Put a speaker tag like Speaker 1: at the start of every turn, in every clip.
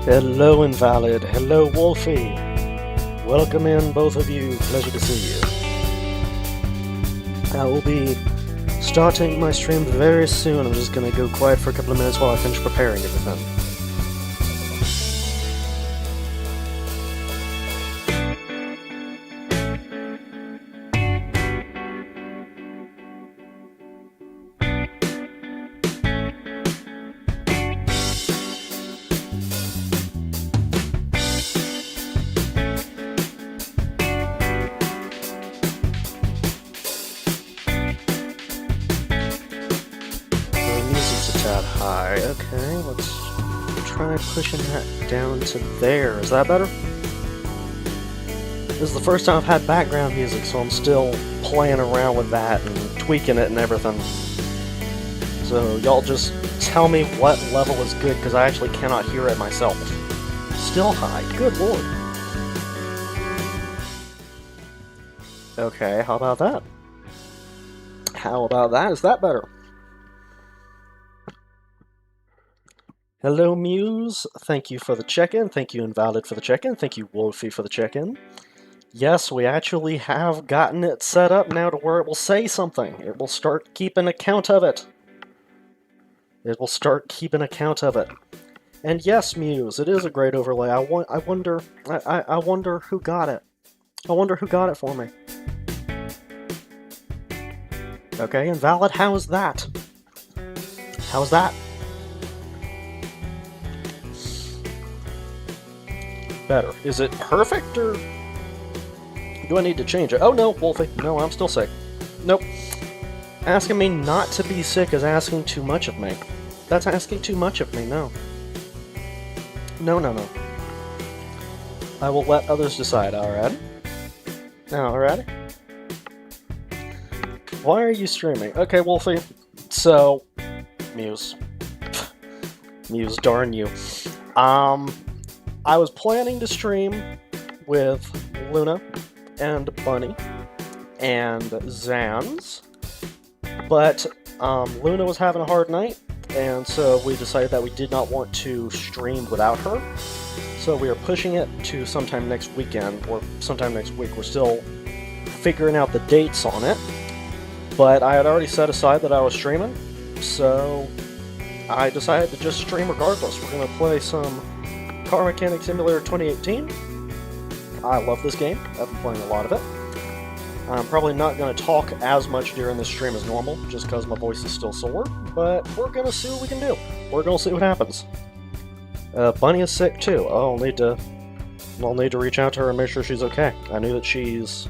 Speaker 1: Hello, Invalid. Hello, Wolfie. Welcome in, both of you. Pleasure to see you. I will be starting my stream very soon. I'm just gonna go quiet for a couple of minutes while I finish preparing everything. High. Okay, let's try pushing that down to there. Is that better? This is the first time I've had background music, so I'm still playing around with that and tweaking it and everything. So y'all just tell me what level is good, because I actually cannot hear it myself. Still high. Good lord. Okay, how about that? How about that? Is that better? Hello, Muse. Thank you for the check-in. Thank you, Invalid, for the check-in. Thank you, Wolfie, for the check-in. Yes, we actually have gotten it set up now to where it will say something. It will start keeping account of it. It will start keeping account of it. And yes, Muse, it is a great overlay. I wonder who got it. I wonder who got it for me. Okay, Invalid, how's that? How's that? Better. Is it perfect, or do I need to change it? Oh no, Wolfie. No, I'm still sick. Nope. Asking me not to be sick is asking too much of me. That's asking too much of me, no. No, no, no. I will let others decide, alright? Alright? Why are you streaming? Okay, Wolfie. So, Muse. Muse, darn you. I was planning to stream with Luna and Bunny and Zans, but Luna was having a hard night, and so we decided that we did not want to stream without her. So we are pushing it to sometime next weekend, or sometime next week. We're still figuring out the dates on it, but I had already set aside that I was streaming, so I decided to just stream regardless. We're going to play some Car Mechanic Simulator 2018. I love this game. I've been playing a lot of it. I'm probably not going to talk as much during this stream as normal, just because my voice is still sore, but we're going to see what we can do. We're going to see what happens. Bunny is sick too. I'll need to reach out to her and make sure she's okay. I knew that she's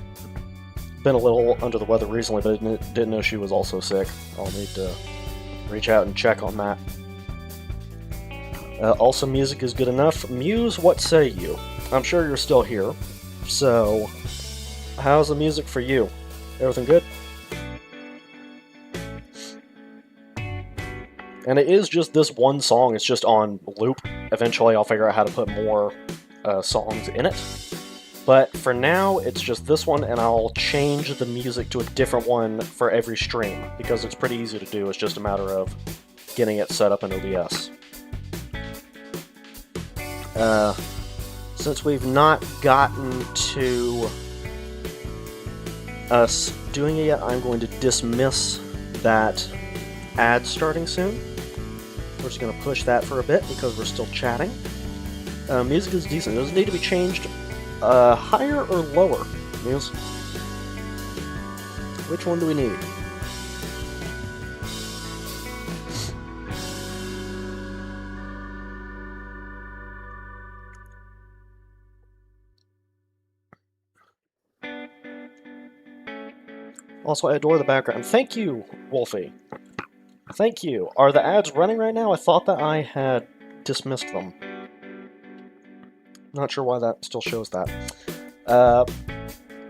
Speaker 1: been a little under the weather recently, but didn't know she was also sick. I'll need to reach out and check on that. Also, music is good enough. Muse, what say you? I'm sure you're still here. So, how's the music for you? Everything good? And it is just this one song. It's just on loop. Eventually, I'll figure out how to put more songs in it. But for now, it's just this one, and I'll change the music to a different one for every stream, because it's pretty easy to do. It's just a matter of getting it set up in OBS. Since we've not gotten to us doing it yet, I'm going to dismiss that ad starting soon. We're just going to push that for a bit because we're still chatting. Music is decent. Does it need to be changed higher or lower, Muse? Which one do we need? Also, I adore the background. Thank you, Wolfie. Thank you. Are the ads running right now? I thought that I had dismissed them. Not sure why that still shows that.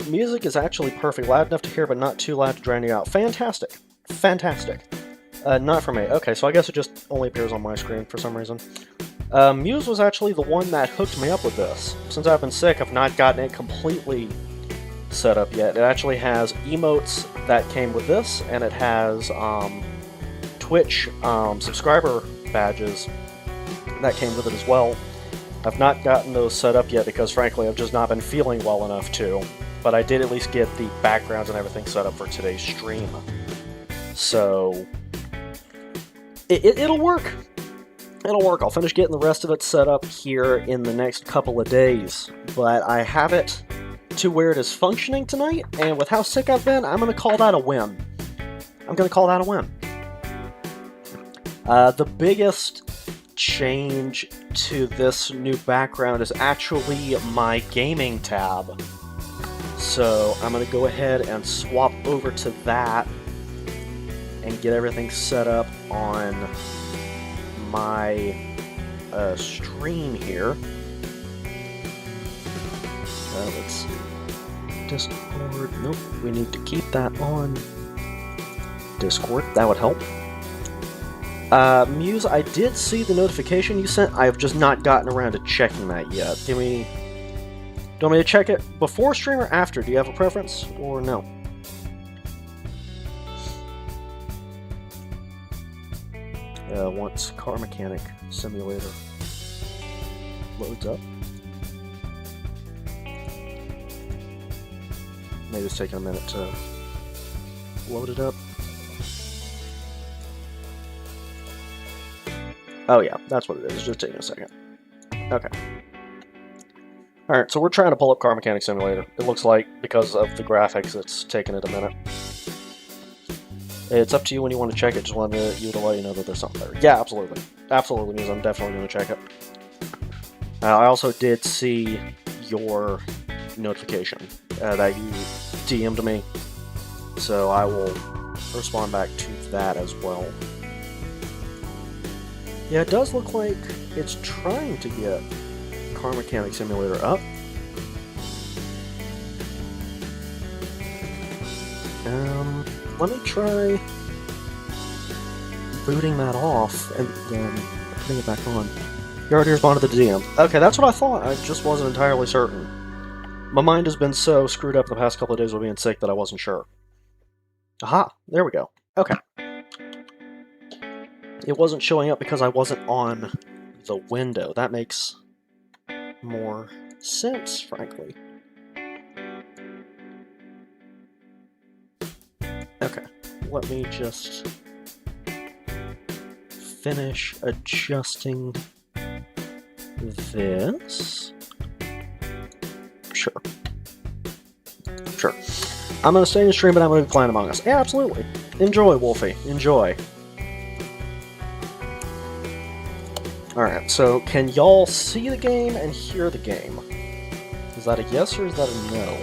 Speaker 1: Music is actually perfect. Loud enough to hear, but not too loud to drown you out. Fantastic. Fantastic. Not for me. Okay, so I guess it just only appears on my screen for some reason. Muse was actually the one that hooked me up with this. Since I've been sick, I've not gotten it completely set up yet. It actually has emotes that came with this, and it has Twitch subscriber badges that came with it as well. I've not gotten those set up yet because, frankly, I've just not been feeling well enough to. But I did at least get the backgrounds and everything set up for today's stream. So, it'll work. It'll work. I'll finish getting the rest of it set up here in the next couple of days. But I have it to where it is functioning tonight, and with how sick I've been, I'm going to call that a win. I'm going to call that a win. The biggest change to this new background is actually my gaming tab. So I'm going to go ahead and swap over to that and get everything set up on my stream here. Let's see. Discord. Nope, we need to keep that on Discord. That would help. Muse, I did see the notification you sent. I have just not gotten around to checking that yet. Do you want me to check it before stream or after? Do you have a preference, or no? Once Car Mechanic Simulator loads up. Maybe it's taking a minute to load it up. Oh yeah, that's what it is. It's just taking a second. Okay. Alright, so we're trying to pull up Car Mechanic Simulator. It looks like, because of the graphics, it's taking it a minute. It's up to you when you want to check it. Just wanted you to let you know that there's something there. Yeah, absolutely. Absolutely, because I'm definitely going to check it. I also did see your notification that you DM'd me, so I will respond back to that as well. Yeah, it does look like it's trying to get Car Mechanic Simulator up. Let me try booting that off and then putting it back on. You already responded to the DM. Okay, that's what I thought. I just wasn't entirely certain. My mind has been so screwed up the past couple of days with being sick that I wasn't sure. Aha, there we go. Okay. It wasn't showing up because I wasn't on the window. That makes more sense, frankly. Okay, let me just finish adjusting this. Sure. I'm going to stay in the stream, but I'm going to be playing Among Us. Yeah, absolutely. Enjoy, Wolfie. Enjoy. Alright, so can y'all see the game and hear the game? Is that a yes or is that a no?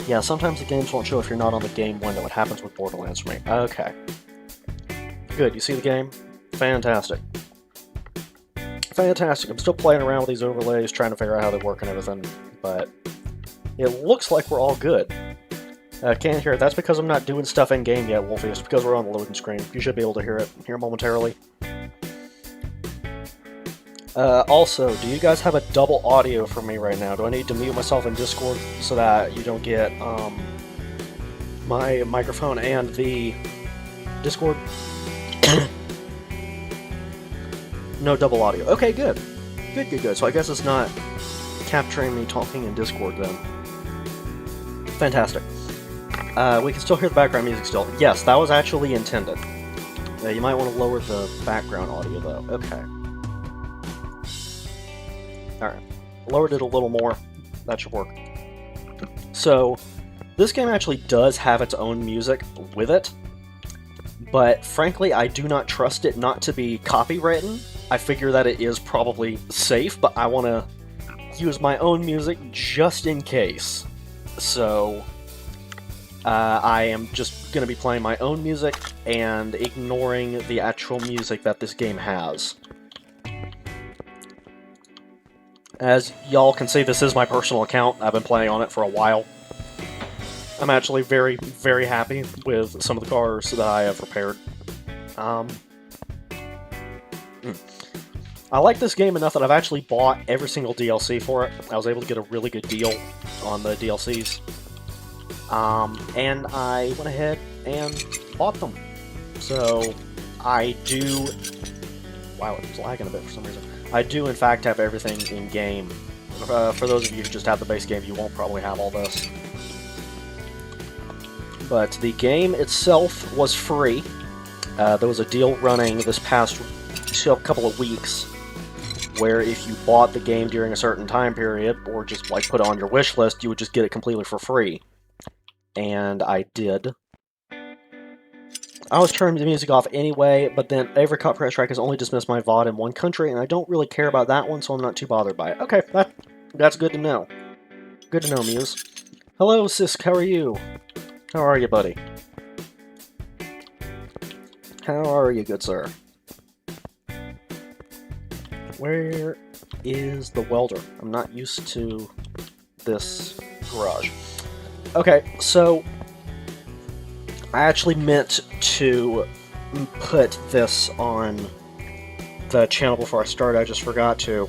Speaker 1: Yeah, sometimes the games won't show if you're not on the game window. It happens with Borderlands for me. Okay. Good, you see the game? Fantastic. Fantastic. I'm still playing around with these overlays, trying to figure out how they work and everything, but it looks like we're all good. Can't hear it. That's because I'm not doing stuff in-game yet, Wolfie. It's because we're on the loading screen. You should be able to hear it here momentarily. Also, do you guys have a double audio for me right now? Do I need to mute myself in Discord so that you don't get my microphone and the Discord? No double audio. Okay, good. Good. So I guess it's not capturing me talking in Discord then. Fantastic. We can still hear the background music still. Yes, that was actually intended. You might want to lower the background audio though. Okay. Alright. Lowered it a little more. That should work. So, this game actually does have its own music with it, but frankly, I do not trust it not to be copywritten. I figure that it is probably safe, but I want to use my own music just in case. So, I am just going to be playing my own music and ignoring the actual music that this game has. As y'all can see, this is my personal account. I've been playing on it for a while. I'm actually very, very happy with some of the cars that I have repaired. I like this game enough that I've actually bought every single DLC for it. I was able to get a really good deal on the DLCs. And I went ahead and bought them. So, I do... Wow, it's lagging a bit for some reason. I do, in fact, have everything in-game. For those of you who just have the base game, you won't probably have all this. But the game itself was free. There was a deal running this past couple of weeks where if you bought the game during a certain time period, or just like put it on your wish list, you would just get it completely for free. And I did. I was turning the music off anyway, but then every copyright strike has only dismissed my VOD in one country, and I don't really care about that one, so I'm not too bothered by it. Okay, that's good to know. Good to know, Muse. Hello, Sisk, how are you? How are you, buddy? How are you, good sir? Where is the welder? I'm not used to this garage. Okay, so I actually meant to put this on the channel before I started. I just forgot to.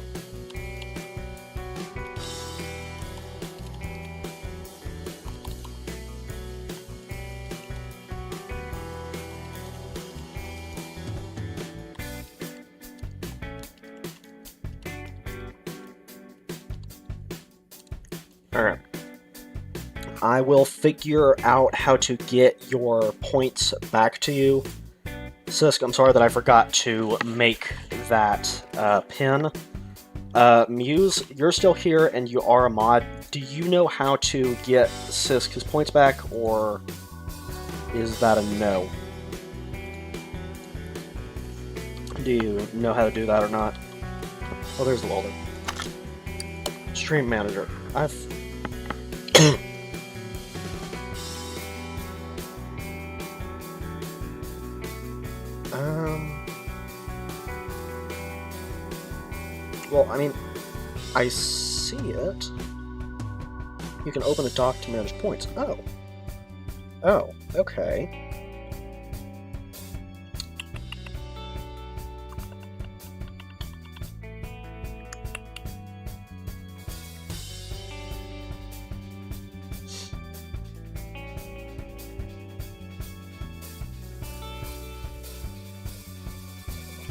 Speaker 1: Alright. I will figure out how to get your points back to you. Sisk, I'm sorry that I forgot to make that pin. Muse, you're still here and you are a mod. Do you know how to get Sisk his points back, or is that a no? Do you know how to do that or not? Oh, there's the welder. Stream manager. Well, I mean, I see it. You can open a dock to manage points. Oh. Oh, okay.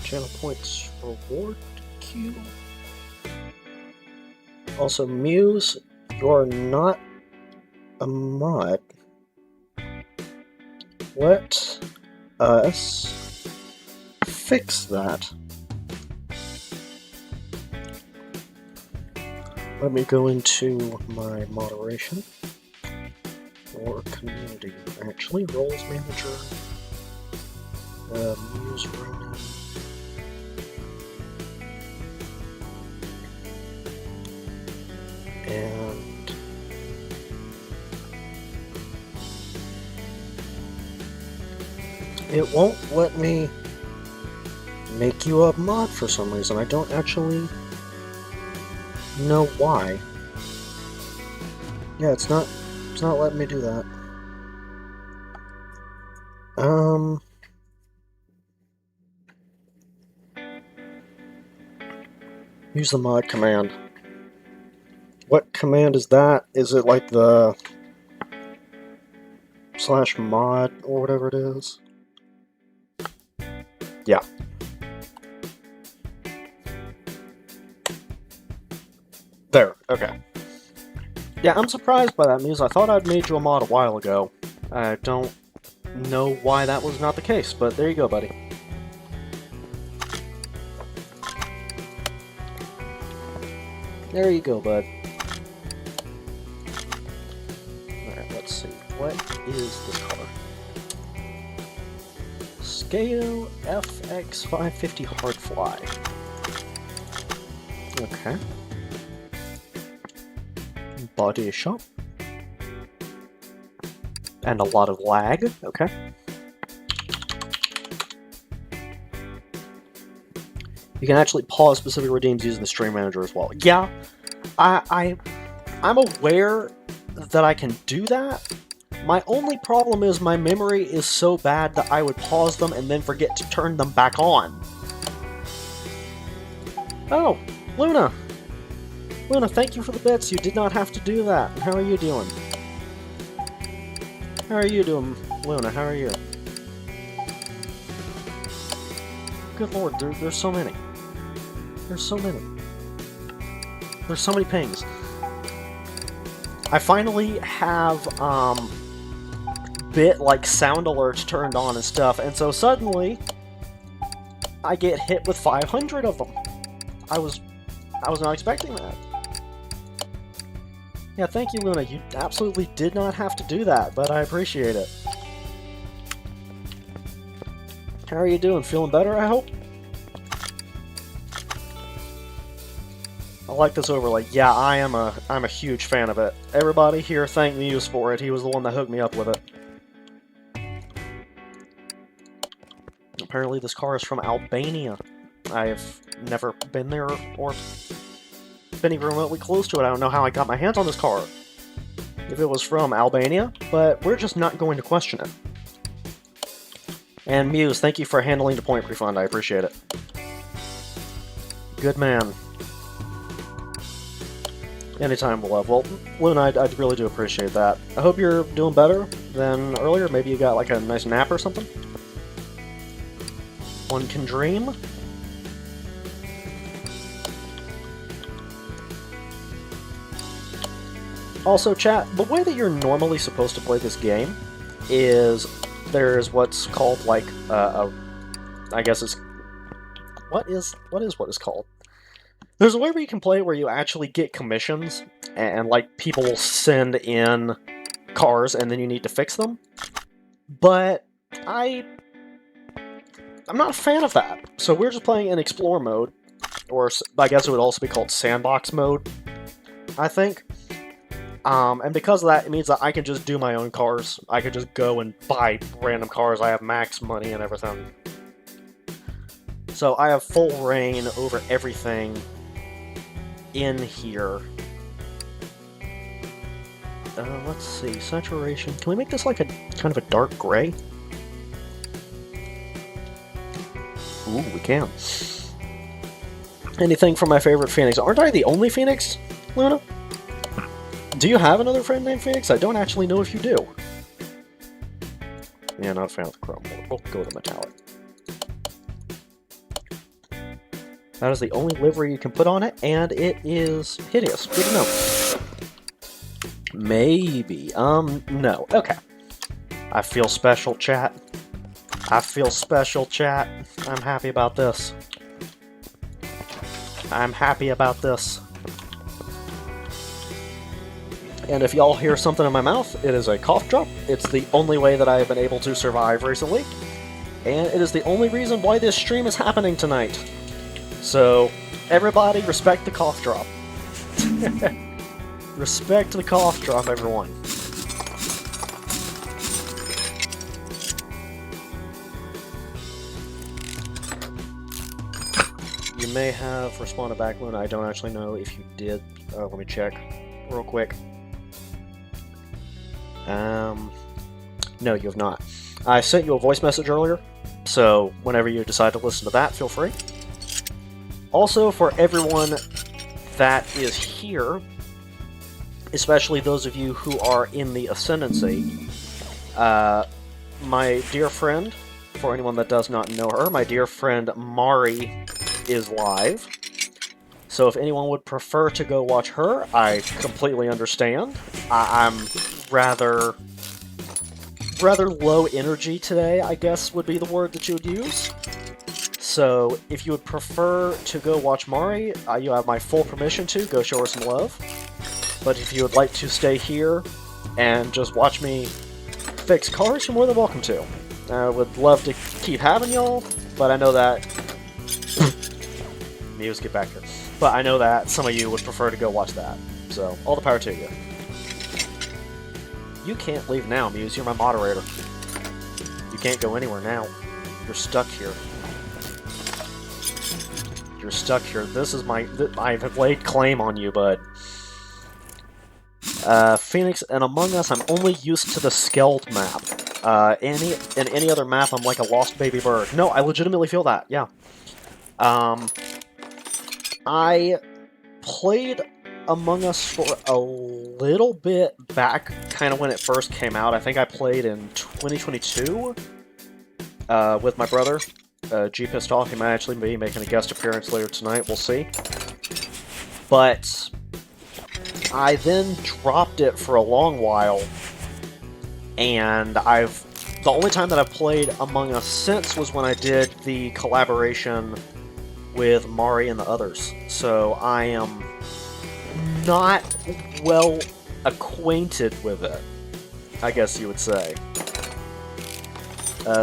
Speaker 1: Channel points reward queue. Also, Muse, you're not a mod. Let us fix that. Let me go into my moderation or community. Actually, roles manager, Muse Ronin. And it won't let me make you a mod for some reason. I don't actually know why. Yeah, it's not letting me do that. Use the mod command. What command is that? Is it like the /mod or whatever it is? Yeah. There, okay. Yeah, I'm surprised by that, Muse. I thought I'd made you a mod a while ago. I don't know why that was not the case, but there you go, buddy. There you go, bud. Alright, let's see. What is this color? Scale FX 550 Hardfly. Okay. Body shop. And a lot of lag. Okay. You can actually pause specific redeems using the stream manager as well. Yeah, I'm aware that I can do that. My only problem is my memory is so bad that I would pause them and then forget to turn them back on. Oh, Luna! Luna, thank you for the bits. You did not have to do that. How are you doing? How are you doing, Luna? How are you? good lord, there's so many. There's so many. There's so many pings. I finally have, like, sound alerts turned on and stuff, and so suddenly, I get hit with 500 of them. I was not expecting that. Yeah, thank you, Luna. You absolutely did not have to do that, but I appreciate it. How are you doing? Feeling better, I hope? I like this overlay. Yeah, I'm a huge fan of it. Everybody here thank Muse for it. He was the one that hooked me up with it. Apparently this car is from Albania. I've never been there or been even remotely close to it. I don't know how I got my hands on this car. If it was from Albania, but we're just not going to question it. And Muse, thank you for handling the point refund. I appreciate it. Good man. Anytime, love. Well, Luna, I really do appreciate that. I hope you're doing better than earlier. Maybe you got like a nice nap or something. One can dream. Also, chat, the way that you're normally supposed to play this game is there's what's called like I guess it's what is called. There's a way where you can play where you actually get commissions and like people will send in cars and then you need to fix them. But I'm not a fan of that. So we're just playing in Explore mode, or I guess it would also be called Sandbox mode, I think. And because of that, it means that I can just do my own cars. I can just go and buy random cars. I have max money and everything. So I have full reign over everything in here. Let's see, saturation. Can we make this like a kind of a dark gray? Ooh, we can. Anything from my favorite Phoenix? Aren't I the only Phoenix, Luna? Do you have another friend named Phoenix? I don't actually know if you do. Yeah, not a fan of the chrome. We'll go to metallic. That is the only livery you can put on it, and it is hideous. Good to know. Maybe. No. Okay. I feel special, chat. I feel special, chat. I'm happy about this. I'm happy about this. And if y'all hear something in my mouth, it is a cough drop. It's the only way that I have been able to survive recently. And it is the only reason why this stream is happening tonight. So, everybody respect the cough drop. Respect the cough drop, everyone. You may have responded back, Luna. I don't actually know if you did. Let me check real quick. No, you have not. I sent you a voice message earlier, so whenever you decide to listen to that, feel free. Also, for everyone that is here, especially those of you who are in the Ascendancy, my dear friend, for anyone that does not know her, my dear friend Mari is live. So if anyone would prefer to go watch her, I completely understand. I'm rather low energy today, I guess would be the word that you would use. So if you would prefer to go watch Mari, you have my full permission to. Go show her some love. But if you would like to stay here and just watch me fix cars, you're more than welcome to. I would love to keep having y'all, but I know that... Muse, get back here. But I know that some of you would prefer to go watch that. So, all the power to you. You can't leave now, Muse. You're my moderator. You can't go anywhere now. You're stuck here. You're stuck here. This is my... I have laid claim on you, bud. Phoenix and Among Us, I'm only used to the Skeld map. In any other map, I'm like a lost baby bird. No, I legitimately feel that, yeah. I played Among Us for a little bit back, kind of when it first came out. I think I played in 2022 with my brother. G Pissed Off. He might actually be making a guest appearance later tonight. We'll see. But I then dropped it for a long while, and the only time that I've played Among Us since was when I did the collaboration with Mari and the others. So I am not well acquainted with it, I guess you would say.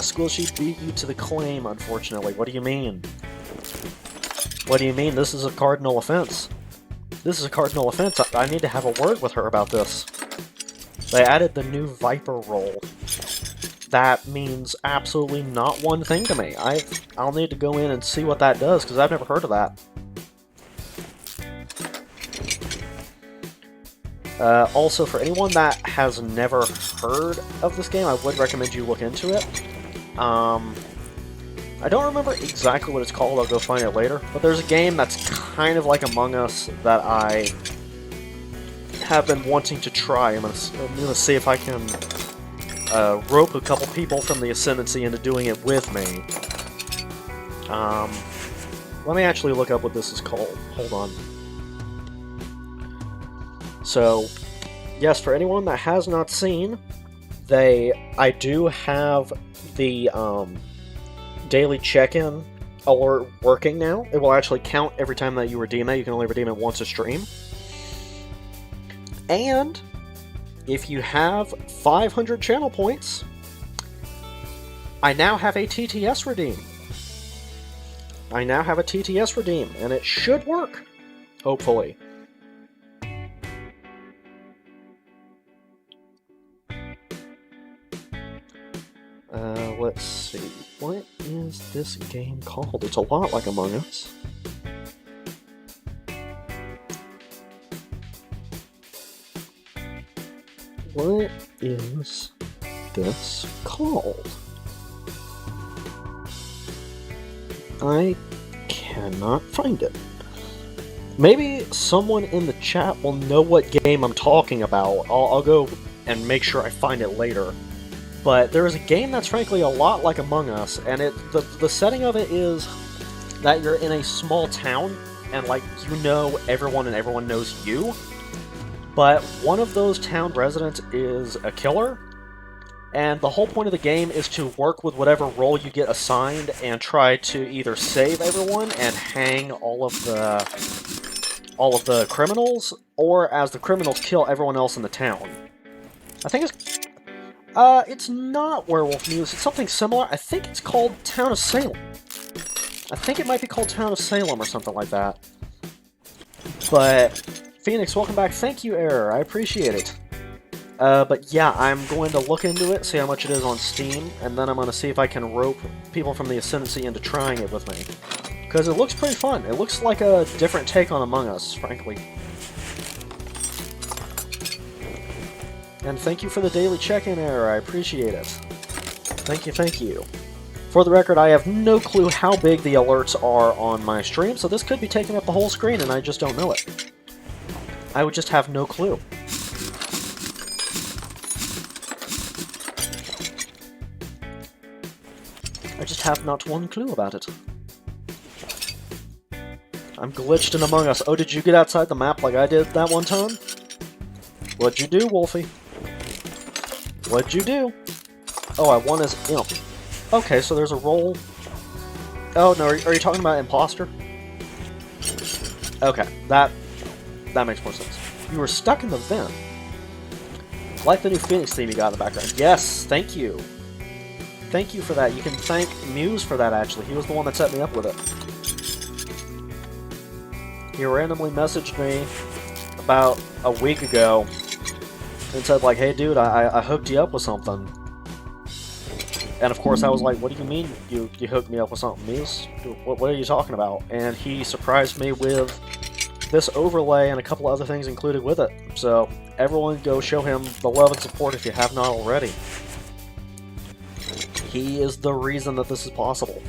Speaker 1: School Sheep beat you to the claim, unfortunately. What do you mean? What do you mean? This is a cardinal offense. This is a cardinal offense. I need to have a word with her about this. They added the new Viper role. That means absolutely not one thing to me. I'll need to go in and see what that does, because I've never heard of that. Also, for anyone that has never heard of this game, I would recommend you look into it. I don't remember exactly what it's called, I'll go find it later, but there's a game that's kind of like Among Us that I have been wanting to try. I'm gonna see if I can rope a couple people from the Ascendancy into doing it with me. Let me actually look up what this is called. Hold on. So, yes, for anyone that has not seen, I do have the daily check-in alert working now. It will actually count every time that you redeem it. You can only redeem it once a stream. And if you have 500 channel points, I now have a TTS redeem. I now have a TTS redeem, and it should work, hopefully. Let's see. What is this game called? It's a lot like Among Us. What is this called? I cannot find it. Maybe someone in the chat will know what game I'm talking about. I'll go and make sure I find it later. But there is a game that's frankly a lot like Among Us, and the setting of it is that you're in a small town, and like you know everyone and everyone knows you, but one of those town residents is a killer, and the whole point of the game is to work with whatever role you get assigned and try to either save everyone and hang all of the criminals, or as the criminals kill everyone else in the town. I think it's not Werewolf News, it's something similar. I think it's called Town of Salem. I think it might be called Town of Salem or something like that. But, Phoenix, welcome back. Thank you, Error. I appreciate it. But yeah, I'm going to look into it, see how much it is on Steam, and then I'm going to see if I can rope people from the Ascendancy into trying it with me. Because it looks pretty fun. It looks like a different take on Among Us, frankly. And thank you for the daily check-in, Error. I appreciate it. Thank you, thank you. For the record, I have no clue how big the alerts are on my stream, so this could be taking up the whole screen and I just don't know it. I would just have no clue. I just have not one clue about it. I'm glitched in Among Us. Oh, did you get outside the map like I did that one time? What'd you do, Wolfie? What'd you do? Oh, I won as Imp. Okay, so there's a role. Oh, no, are you talking about Imposter? Okay, that makes more sense. You were stuck in the vent. Like the new Phoenix theme you got in the background. Yes, thank you. Thank you for that. You can thank Muse for that, actually. He was the one that set me up with it. He randomly messaged me about a week ago and said, like, hey, dude, I hooked you up with something. And of course I was like, what do you mean you hooked me up with something, Muse? What are you talking about? And he surprised me with this overlay and a couple other things included with it. So everyone go show him the love and support if you have not already. He is the reason that this is possible.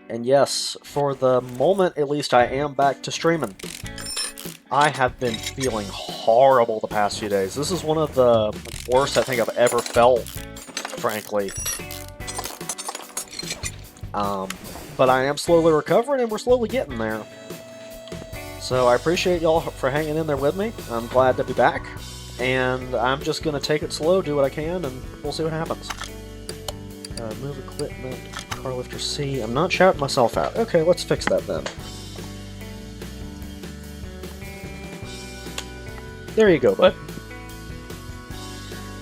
Speaker 1: And And yes, for the moment at least, I am back to streaming. I have been feeling horrible the past few days. This is one of the worst I think I've ever felt, frankly. But I am slowly recovering, and we're slowly getting there. So I appreciate y'all for hanging in there with me. I'm glad to be back. And I'm just going to take it slow, do what I can, and we'll see what happens. Move equipment, car lifter C. I'm not shouting myself out. Okay, let's fix that then. There you go, bud.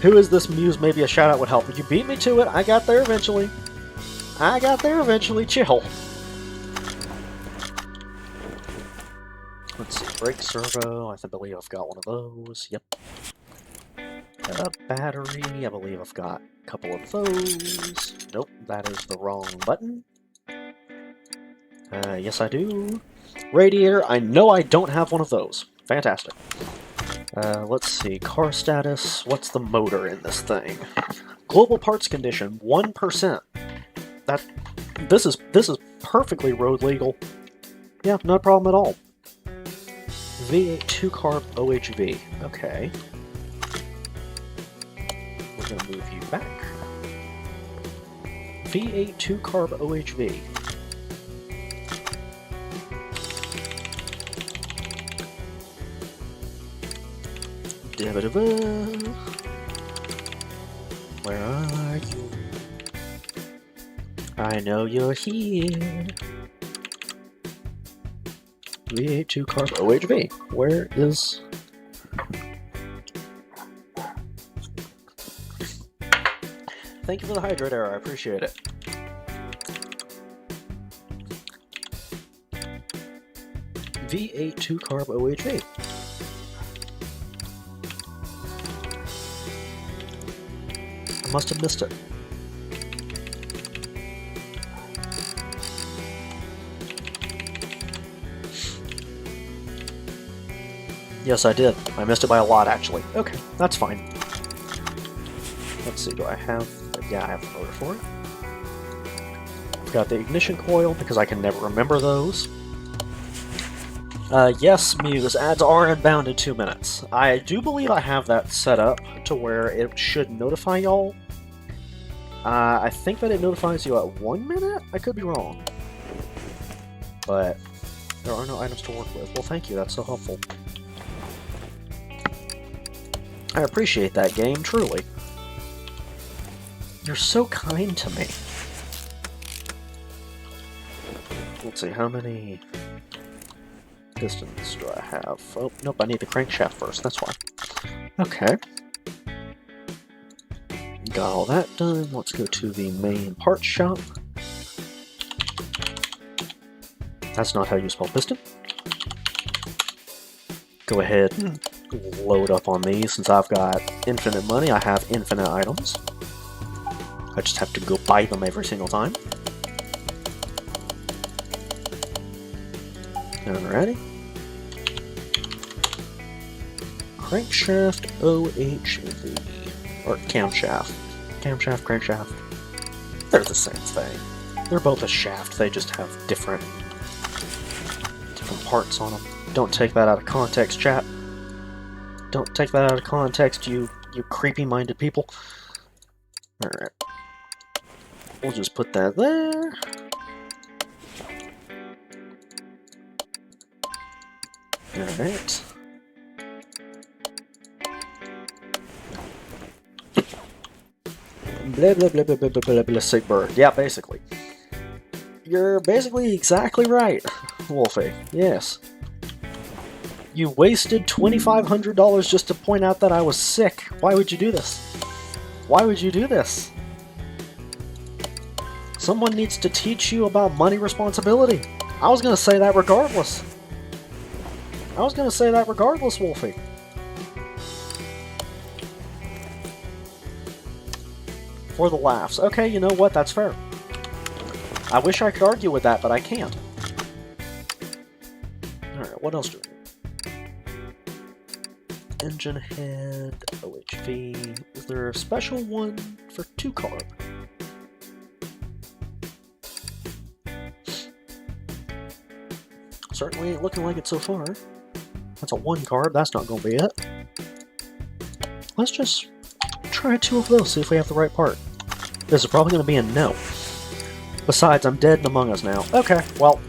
Speaker 1: Who is this Muse? Maybe a shout out would help. You beat me to it. I got there eventually. Chill. Let's see. Brake servo. I believe I've got one of those. Yep. Battery. I believe I've got a couple of those. Nope, that is the wrong button. Yes, I do. Radiator. I know I don't have one of those. Fantastic. Let's see. Car status. What's the motor in this thing? Global parts condition 1%. This is perfectly road legal. Yeah, no problem at all. V8 2-carb OHV. Okay. We're gonna move you back. V8 2-carb OHV. Where are you? I know you're here. V8 2-carb OHV. Where is... Thank you for the hydrate error, I appreciate it. V8 2-carb OHV. I must have missed it. Yes, I did. I missed it by a lot, actually. Okay, that's fine. Let's see, do I have... Yeah, I have the motor for it. I've got the ignition coil, because I can never remember those. Yes, Muse, ads are inbound in 2 minutes. I do believe I have that set up to where it should notify y'all. I think that it notifies you at 1 minute? I could be wrong. But there are no items to work with. Well, thank you, that's so helpful. I appreciate that game, truly. You're so kind to me. Let's see, how many pistons do I have? Oh, nope, I need the crankshaft first, that's why. Okay. Got all that done. Let's go to the main parts shop. That's not how you spell piston. Go ahead and load up on these. Since I've got infinite money, I have infinite items. I just have to go buy them every single time. Alrighty. Crankshaft OHV. Or camshaft. Camshaft, crankshaft. They're the same thing. They're both a shaft, they just have different parts on them. Don't take that out of context, chat. Don't take that out of context, you creepy-minded people. Alright. We'll just put that there. Alright. Blah blah blah blah blah blah blah sick bird. Yeah, basically. You're basically exactly right, Wolfie. Yes. You wasted $2,500 just to point out that I was sick. Why would you do this? Why would you do this? Someone needs to teach you about money responsibility. I was gonna say that regardless. Wolfie. For the laughs. Okay, you know what? That's fair. I wish I could argue with that, but I can't. Alright, what else do we need? Engine head, OHV. Is there a special one for 2-carb? certainly ain't looking like it so far. That's a 1 card, that's not gonna be it. Let's just try 2 of those, see if we have the right part. This is probably gonna be a no. Besides, I'm dead and Among Us now. Okay, well,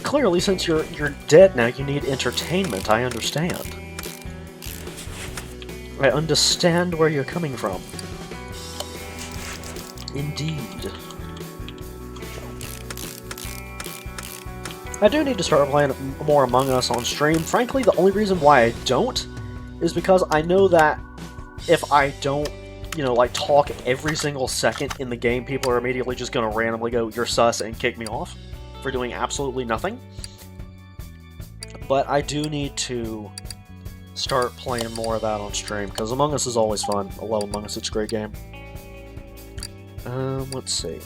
Speaker 1: clearly since you're dead now, you need entertainment, I understand. I understand where you're coming from. Indeed. I do need to start playing more Among Us on stream. Frankly, the only reason why I don't is because I know that if I don't, you know, like, talk every single second in the game, people are immediately just going to randomly go, "You're sus," and kick me off for doing absolutely nothing. But I do need to start playing more of that on stream, because Among Us is always fun. I love Among Us, it's a great game. Let's see.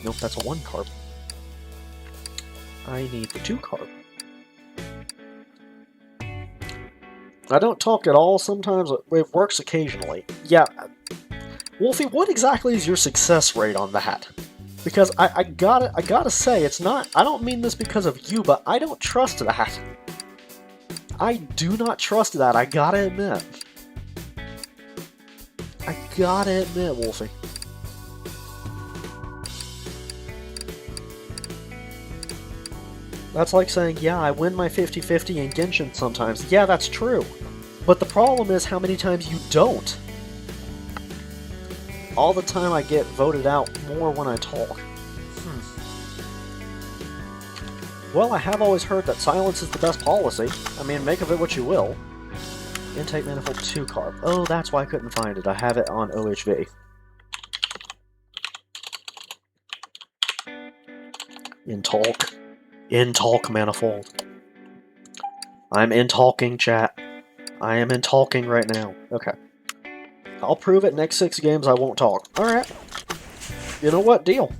Speaker 1: Nope, that's a 1 card. I need the 2 card. I don't talk at all sometimes, it works occasionally. Yeah, Wolfie, what exactly is your success rate on that? Because I gotta say, it's not, I don't mean this because of you, but I don't trust that. I do not trust that, I gotta admit. I gotta admit, Wolfie. That's like saying, yeah, I win my 50-50 in Genshin sometimes. Yeah, that's true. But the problem is how many times you don't. All the time I get voted out more when I talk. Well, I have always heard that silence is the best policy. I mean, make of it what you will. Intake Manifold 2 card. Oh, that's why I couldn't find it. I have it on OHV. In talk manifold. I'm in talking, chat. I am in talking right now. Okay. I'll prove it next 6 games I won't talk. Alright. You know what? Deal.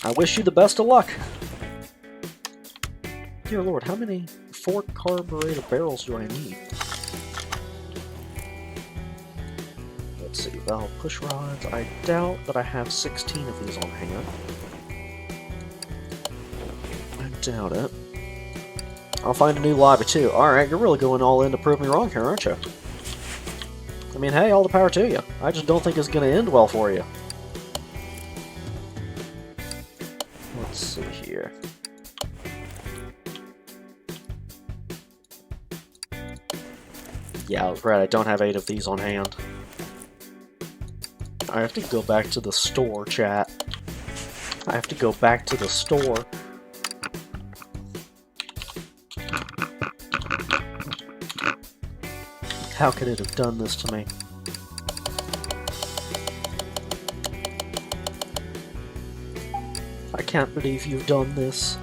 Speaker 1: I wish you the best of luck. Dear Lord, how many 4 carburetor barrels do I need? Let's see, valve push rods. I doubt that I have 16 of these on hand. I doubt it. I'll find a new lobby too. Alright, you're really going all in to prove me wrong here, aren't you? I mean, hey, all the power to you. I just don't think it's going to end well for you. Let's see here. Yeah, I was right. I don't have 8 of these on hand. I have to go back to the store, chat. I have to go back to the store. How could it have done this to me? I can't believe you've done this.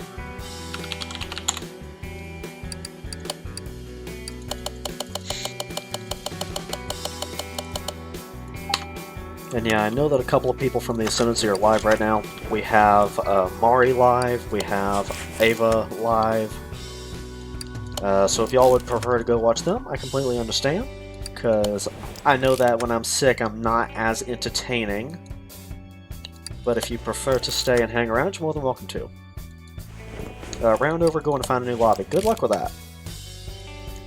Speaker 1: And yeah, I know that a couple of people from the Ascendancy are live right now. We have Mari live, we have Ava live. So if y'all would prefer to go watch them, I completely understand. Because I know that when I'm sick, I'm not as entertaining. But if you prefer to stay and hang around, you're more than welcome to. Round over, going to find a new lobby. Good luck with that.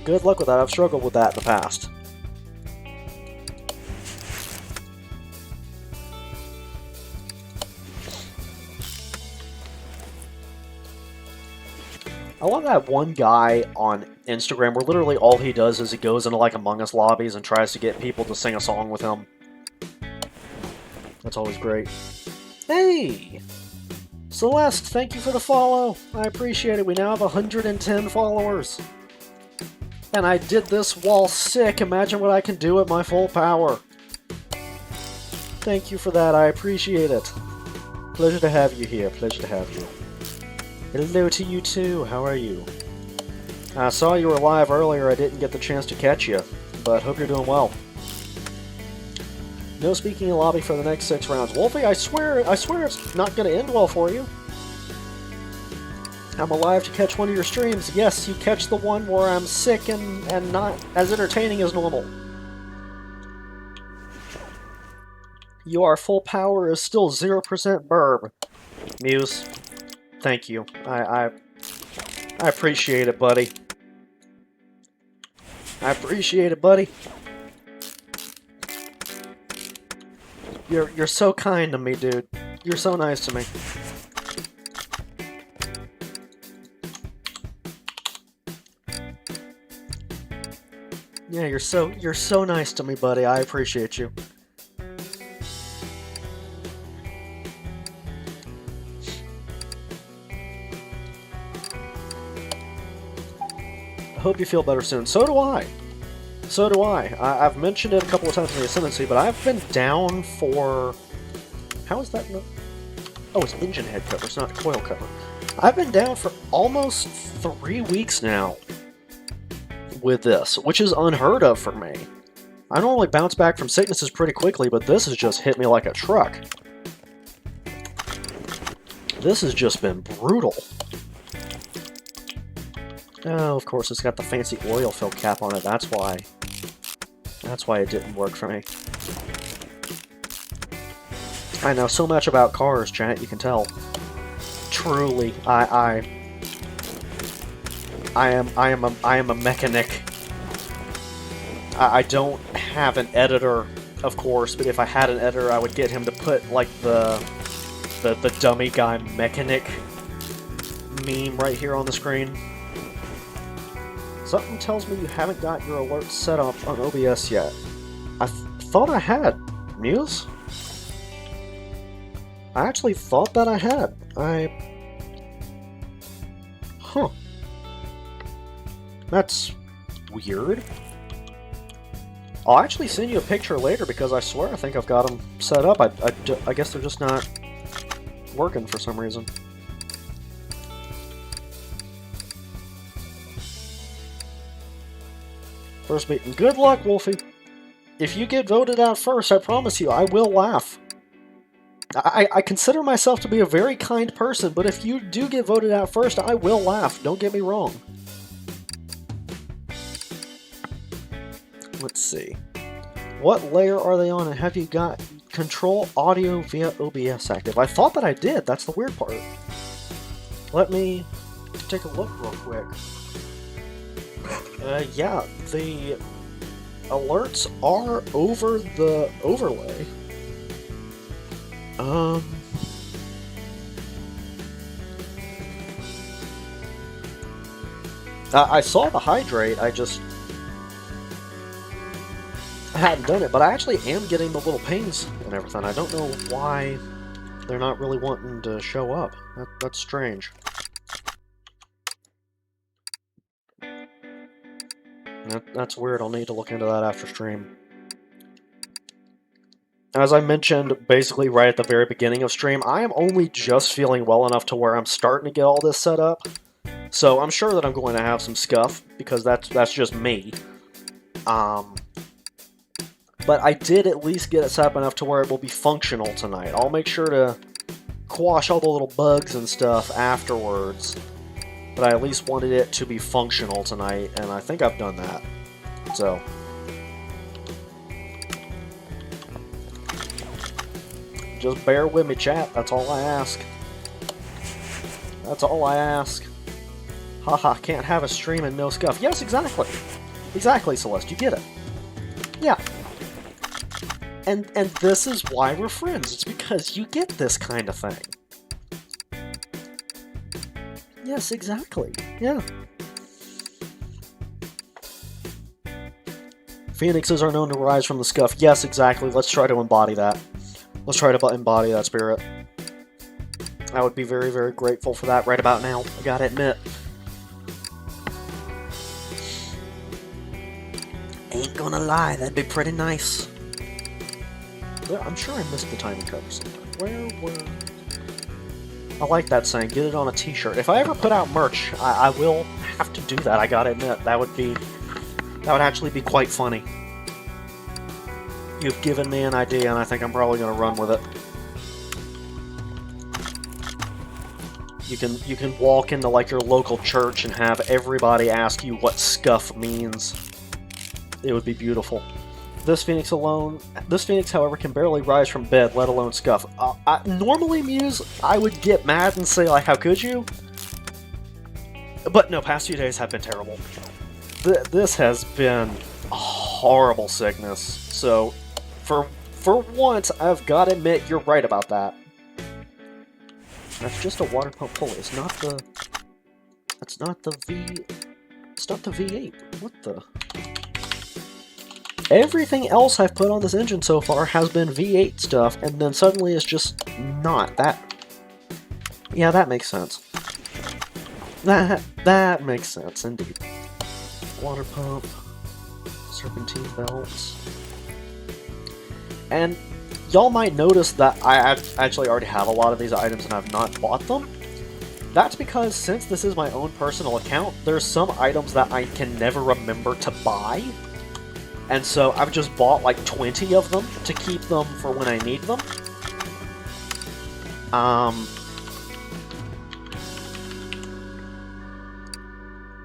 Speaker 1: Good luck with that. I've struggled with that in the past. I love that one guy on Instagram where literally all he does is he goes into like Among Us lobbies and tries to get people to sing a song with him. That's always great. Hey! Celeste, thank you for the follow. I appreciate it. We now have 110 followers. And I did this while sick. Imagine what I can do at my full power. Thank you for that. I appreciate it. Pleasure to have you here. Pleasure to have you. Hello to you too, how are you? I saw you were live earlier, I didn't get the chance to catch you, but hope you're doing well. No speaking in lobby for the next 6 rounds. Wolfie, I swear it's not going to end well for you. I'm alive to catch one of your streams. Yes, you catch the one where I'm sick and not as entertaining as normal. Your full power is still 0% burb. Muse, thank you. I appreciate it, buddy. I appreciate it, buddy. You're so kind to me, dude. You're so nice to me. Yeah, you're so nice to me, buddy. I appreciate you. I hope you feel better soon. So do I. So do I. I've mentioned it a couple of times in the Ascendancy, but I've been down for... How is that? No... Oh, it's engine head cover, it's not coil cover. I've been down for almost 3 weeks now with this, which is unheard of for me. I normally bounce back from sicknesses pretty quickly, but this has just hit me like a truck. This has just been brutal. Oh, of course, it's got the fancy oil fill cap on it. That's why. That's why it didn't work for me. I know so much about cars, chat. You can tell. Truly, I am a mechanic. I don't have an editor, of course, but if I had an editor, I would get him to put like the dummy guy mechanic meme right here on the screen. Something tells me you haven't got your alerts set up on OBS yet. I thought I had. Muse? I actually thought that I had. Huh. That's weird. I'll actually send you a picture later because I swear I think I've got them set up. I guess they're just not working for some reason. First meeting. Good luck, Wolfie. If you get voted out first, I promise you, I will laugh. I consider myself to be a very kind person, but if you do get voted out first, I will laugh. Don't get me wrong. Let's see. What layer are they on, and have you got control audio via OBS active? I thought that I did. That's the weird part. Let me take a look real quick. Yeah, the alerts are over the overlay. I saw the hydrate, I hadn't done it, but I actually am getting the little pings and everything. I don't know why they're not really wanting to show up. That's strange. That's weird. I'll need to look into that after stream. As I mentioned, basically right at the very beginning of stream, I am only just feeling well enough to where I'm starting to get all this set up. So I'm sure that I'm going to have some scuff, because that's just me. But I did at least get it set up enough to where it will be functional tonight. I'll make sure to quash all the little bugs and stuff afterwards. But I at least wanted it to be functional tonight, and I think I've done that. So. Just bear with me, chat. That's all I ask. That's all I ask. Haha, can't have a stream and no scuff. Yes, exactly. Exactly, Celeste. You get it. Yeah. And this is why we're friends. It's because you get this kind of thing. Yes, exactly. Yeah. Phoenixes are known to rise from the scuff. Yes, exactly. Let's try to embody that. Let's try to embody that spirit. I would be very, very grateful for that right about now. I gotta admit. Ain't gonna lie, that'd be pretty nice. Yeah, I'm sure I missed the timing cover somewhere. Where? I like that saying, get it on a t-shirt. If I ever put out merch, I will have to do that, I gotta admit. That would actually be quite funny. You've given me an idea, and I think I'm probably gonna run with it. You can walk into like your local church and have everybody ask you what scuff means. It would be beautiful. This Phoenix, however, can barely rise from bed, let alone scuff. Normally, Muse, I would get mad and say, like, how could you? But no, past few days have been terrible. This has been a horrible sickness. So, for once, I've got to admit, you're right about that. That's just a water pump pulley. It's not the V8. What the? Everything else I've put on this engine so far has been V8 stuff, and then suddenly it's just not. Yeah, that makes sense. That makes sense, indeed. Water pump, serpentine belts. And y'all might notice that I actually already have a lot of these items and I've not bought them. That's because since this is my own personal account, there's some items that I can never remember to buy. And so I've just bought like 20 of them to keep them for when I need them.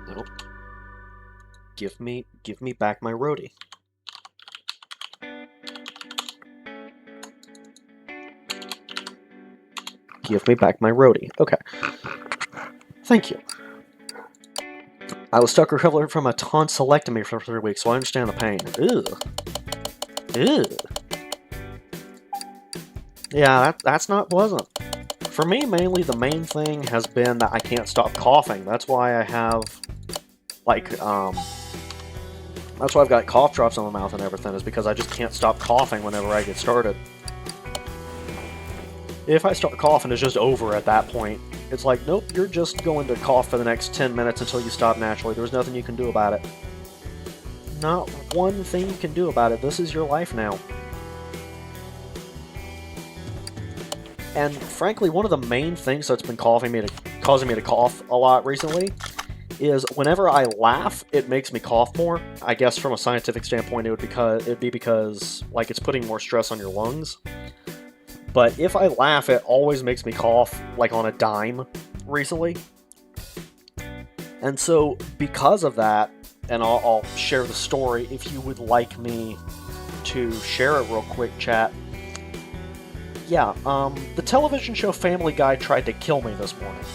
Speaker 1: Nope. Give me back my roadie. Give me back my roadie. Okay. Thank you. I was stuck recovering from a tonsillectomy for 3 weeks, so I understand the pain. Ugh. Yeah, that's not pleasant. For me, mainly, the main thing has been that I can't stop coughing. That's why I have, like, that's why I've got cough drops on my mouth and everything, is because I just can't stop coughing whenever I get started. If I start coughing, it's just over at that point. It's like, nope, you're just going to cough for the next 10 minutes until you stop naturally. There's nothing you can do about it. Not one thing you can do about it. This is your life now. And frankly, one of the main things that's been causing me to cough a lot recently is whenever I laugh, it makes me cough more. I guess from a scientific standpoint, it'd be because like it's putting more stress on your lungs. But if I laugh, it always makes me cough, like on a dime, recently. And so, because of that, and I'll share the story if you would like me to share it real quick, chat. Yeah, the television show Family Guy tried to kill me this morning.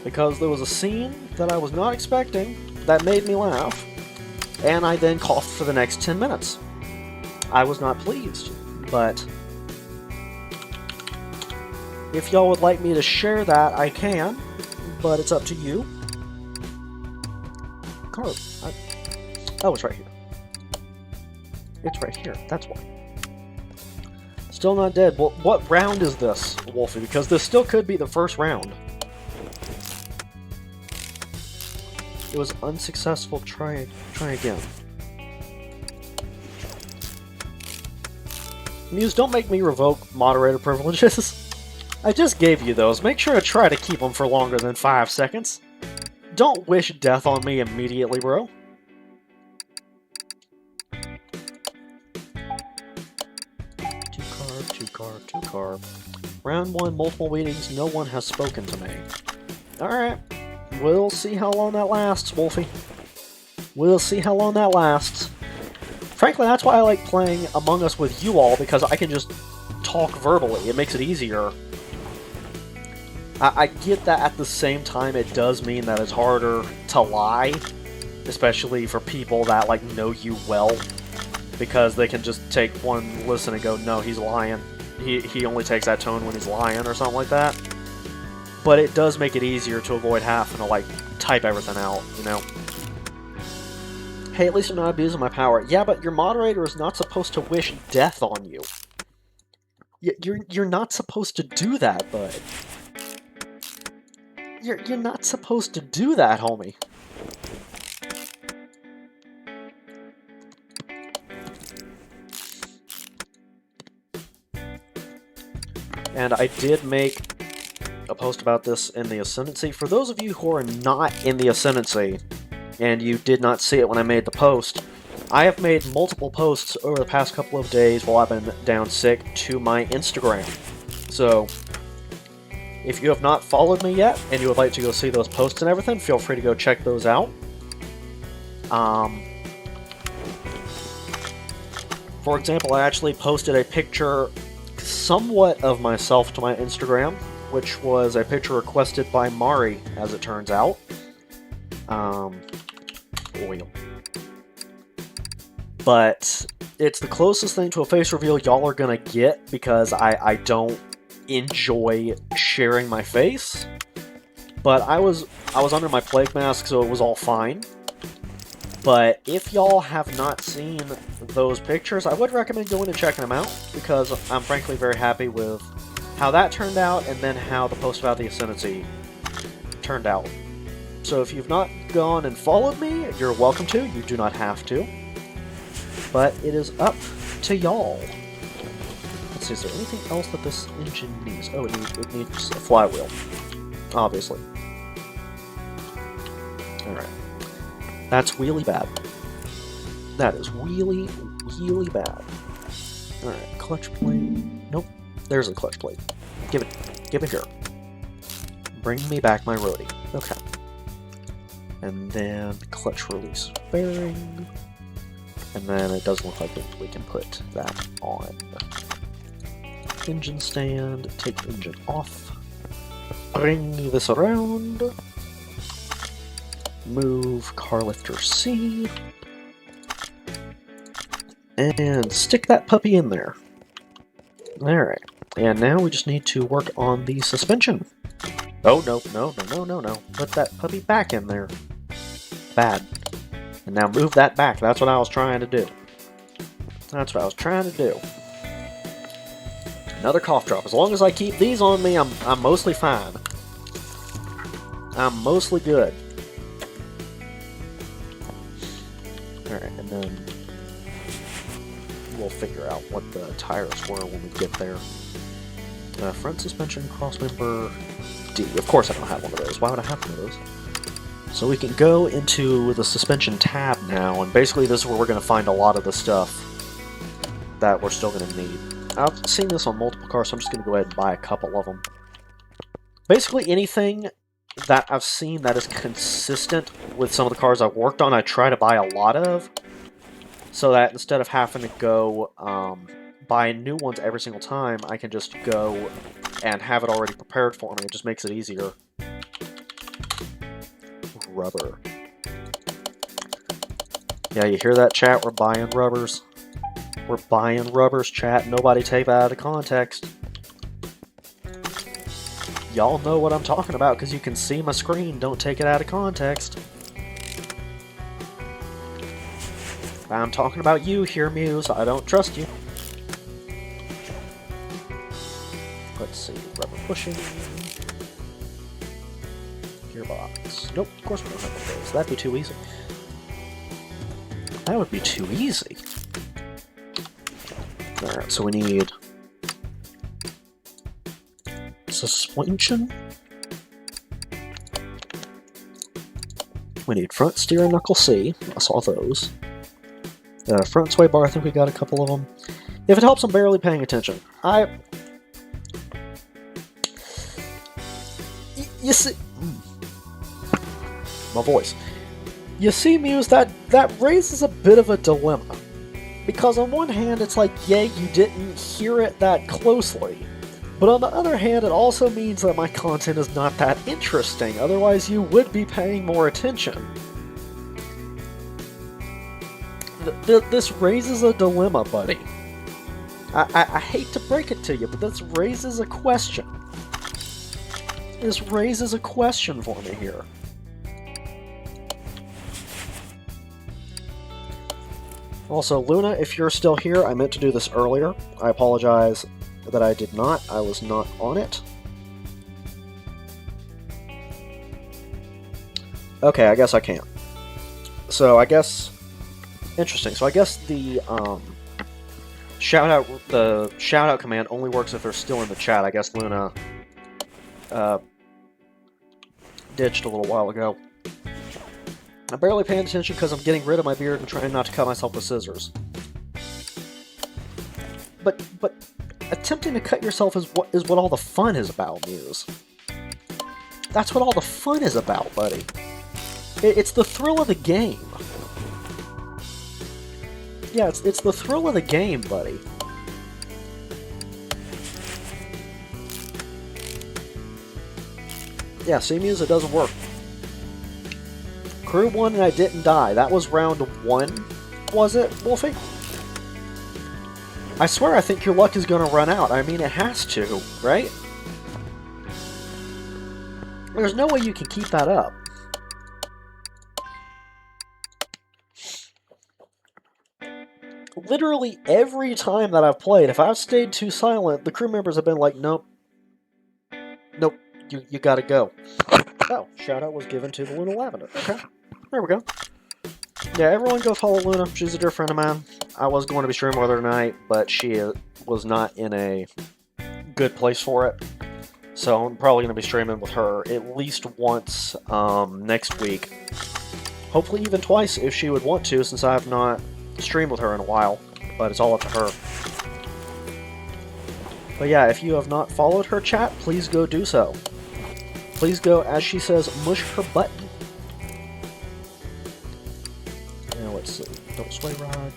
Speaker 1: Because there was a scene that I was not expecting that made me laugh, and I then coughed for the next 10 minutes. I was not pleased, but if y'all would like me to share that, I can, but it's up to you. Carb. Oh, it's right here. It's right here. That's why. Still not dead. Well, what round is this, Wolfie? Because this still could be the first round. It was unsuccessful. Try again. Muse, don't make me revoke moderator privileges. I just gave you those. Make sure to try to keep them for longer than 5 seconds. Don't wish death on me immediately, bro. Two carb. Round 1, multiple meetings, no one has spoken to me. Alright. We'll see how long that lasts, Wolfie. We'll see how long that lasts. Frankly, that's why I like playing Among Us with you all, because I can just talk verbally. It makes it easier. I get that at the same time it does mean that it's harder to lie, especially for people that like know you well, because they can just take one listen and go, no, he's lying. He only takes that tone when he's lying or something like that. But it does make it easier to avoid having to like type everything out, you know? Hey, at least I'm not abusing my power. Yeah, but your moderator is not supposed to wish death on you. You're not supposed to do that, bud. You're not supposed to do that, homie. And I did make a post about this in the Ascendancy. For those of you who are not in the Ascendancy, and you did not see it when I made the post, I have made multiple posts over the past couple of days while I've been down sick to my Instagram. So, if you have not followed me yet, and you would like to go see those posts and everything, feel free to go check those out. For example, I actually posted a picture somewhat of myself to my Instagram, which was a picture requested by Mari, as it turns out. Oil. But it's the closest thing to a face reveal y'all are gonna get, because I don't enjoy sharing my face. But I was under my plague mask, so it was all fine. But if y'all have not seen those pictures, I would recommend going and checking them out, because I'm frankly very happy with how that turned out, and then how the post about the Ascendancy turned out. So if you've not gone and followed me, you're welcome to. You do not have to. But it is up to y'all. Let's see, is there anything else that this engine needs? Oh, it needs a flywheel, obviously. Alright. That's really bad. That is really, really bad. Alright, clutch plate. Nope. There's a clutch plate. Give it here. Bring me back my roadie. Okay. And then clutch release bearing. And then it doesn't look like we can put that on. Engine stand. Take engine off. Bring this around. Move car lifter C. And stick that puppy in there. Alright. And now we just need to work on the suspension. Oh, no. Put that puppy back in there. Bad. And now move that back. That's what I was trying to do. That's what I was trying to do. Another cough drop. As long as I keep these on me, I'm mostly fine. I'm mostly good. Alright, and then we'll figure out what the tires were when we get there. Front suspension, crossmember D. Of course I don't have one of those. Why would I have one of those? So we can go into the suspension tab now, and basically this is where we're going to find a lot of the stuff that we're still going to need. I've seen this on multiple cars, so I'm just going to go ahead and buy a couple of them. Basically anything that I've seen that is consistent with some of the cars I've worked on, I try to buy a lot of, so that instead of having to go buy new ones every single time, I can just go and have it already prepared for me. It just makes it easier. Rubber. Yeah, you hear that, chat? We're buying rubbers. We're buying rubbers, chat. Nobody take that out of context. Y'all know what I'm talking about because you can see my screen. Don't take it out of context. I'm talking about you here, Muse. I don't trust you. Let's see. Rubber bushing. Gearbox. Nope, of course we don't have one of those. That'd be too easy. That would be too easy. Alright, so we need suspension. We need front steering knuckle C. I saw those. Front sway bar, I think we got a couple of them. If it helps, I'm barely paying attention. You see... My voice. You see, Muse, that raises a bit of a dilemma. Because on one hand, it's like, yay, you didn't hear it that closely. But on the other hand, it also means that my content is not that interesting, otherwise you would be paying more attention. This raises a dilemma, buddy. I hate to break it to you, but this raises a question. This raises a question for me here. Also, Luna, if you're still here, I meant to do this earlier. I apologize that I did not. I was not on it. Okay, I guess I can. So, I guess... Interesting. So, I guess the, shout-out command only works if they're still in the chat. I guess Luna, ditched a little while ago. I'm barely paying attention because I'm getting rid of my beard and trying not to cut myself with scissors. But attempting to cut yourself is what all the fun is about, Muse. That's what all the fun is about, buddy. It's the thrill of the game. Yeah, it's the thrill of the game, buddy. Yeah, see, Muse, it doesn't work. Crew 1 and I didn't die. That was round 1, was it, Wolfie? I swear I think your luck is going to run out. I mean, it has to, right? There's no way you can keep that up. Literally every time that I've played, if I've stayed too silent, the crew members have been like, nope. Nope, you gotta go. Oh, shout out was given to the Luna Lavender. Okay, there we go. Yeah, everyone go follow Luna. She's a dear friend of mine. I was going to be streaming with her tonight, but she was not in a good place for it. So I'm probably going to be streaming with her at least once next week. Hopefully even twice if she would want to, since I have not streamed with her in a while. But it's all up to her. But yeah, if you have not followed her chat, please go do so. Please go, as she says, mush her button. Now let's see. Don't sway rod.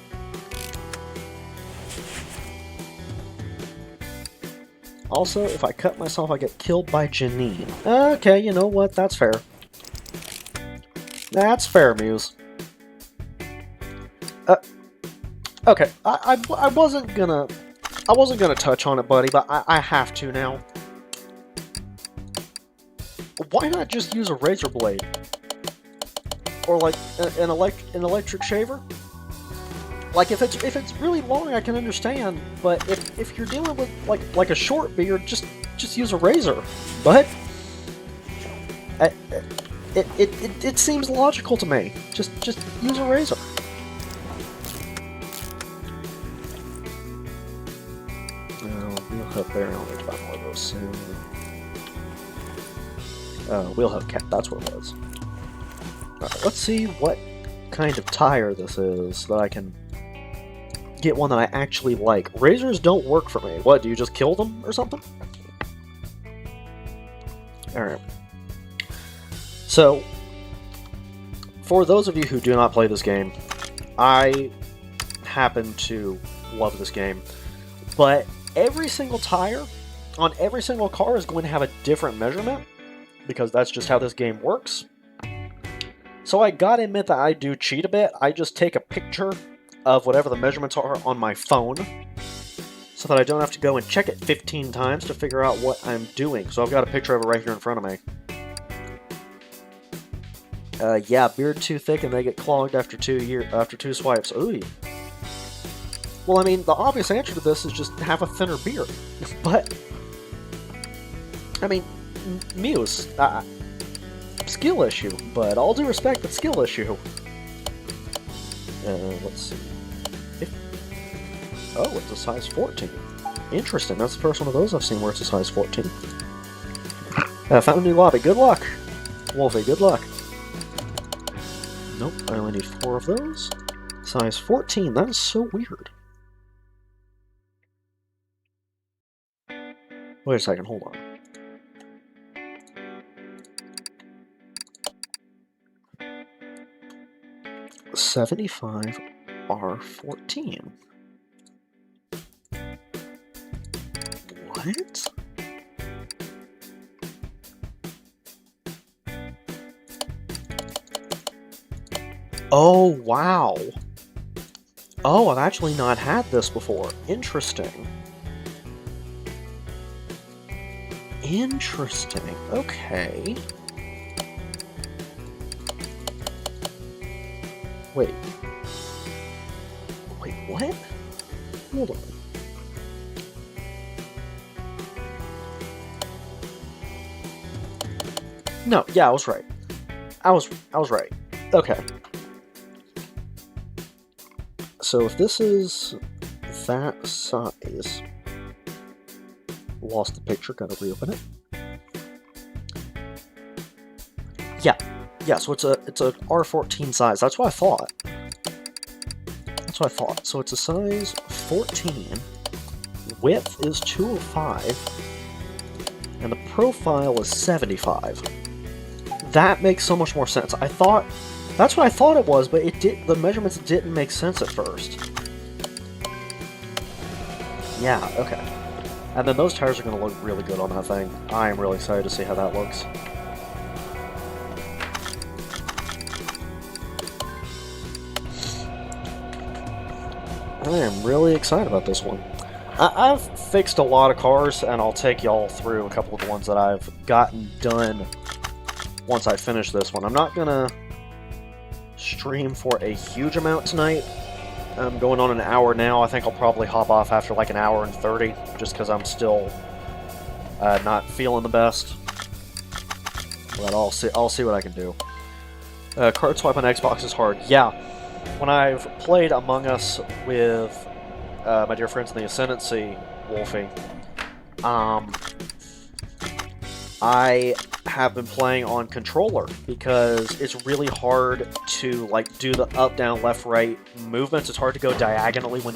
Speaker 1: Also, if I cut myself, I get killed by Janine. Okay, you know what? That's fair. That's fair, Muse. Okay, I wasn't gonna touch on it, buddy, but I have to now. Why not just use a razor blade? Or like an electric shaver? Like if it's really long, I can understand, but if you're dealing with like a short beard, just use a razor. But it seems logical to me. Just use a razor. We'll have bear. I'll need to buy more of those soon. We'll have cat. That's what it was. Alright, let's see what kind of tire this is that I can get one that I actually like. Razors don't work for me. What, do you just kill them or something? Alright. So, for those of you who do not play this game, I happen to love this game. But every single tire on every single car is going to have a different measurement, because that's just how this game works. So I gotta admit that I do cheat a bit. I just take a picture of whatever the measurements are on my phone, so that I don't have to go and check it 15 times to figure out what I'm doing. So I've got a picture of it right here in front of me. Yeah, beard too thick and they get clogged after 2 swipes. Ooh. Well, I mean, the obvious answer to this is just have a thinner beard. But, I mean, Muse, skill issue, but all due respect, but skill issue. Let's see. Oh, it's a size 14. Interesting, that's the first one of those I've seen where it's a size 14. Found a new lobby. Good luck, Wolfie, good luck. Nope, I only need 4 of those. Size 14, that is so weird. Wait a second, hold on. $75 R14. What? Oh, wow. Oh, I've actually not had this before. Interesting. Interesting. Okay. Wait. Wait, what? Hold on. No, yeah, I was right. I was right. Okay. So if this is that size, lost the picture, gotta reopen it. Yeah, so it's a R14 size. That's what I thought. That's what I thought. So it's a size 14. Width is 205. And the profile is 75. That makes so much more sense. That's what I thought it was, but the measurements didn't make sense at first. Yeah, okay. And then those tires are going to look really good on that thing. I am really excited to see how that looks. I am really excited about this one. I've fixed a lot of cars, and I'll take y'all through a couple of the ones that I've gotten done once I finish this one. I'm not going to stream for a huge amount tonight. I'm going on an hour now. I think I'll probably hop off after like an hour and 30, just because I'm still not feeling the best. But I'll see what I can do. Card swipe on Xbox is hard. Yeah, when I've played Among Us with my dear friends in the Ascendancy, Wolfie, I have been playing on controller because it's really hard to like do the up, down, left, right movements. It's hard to go diagonally when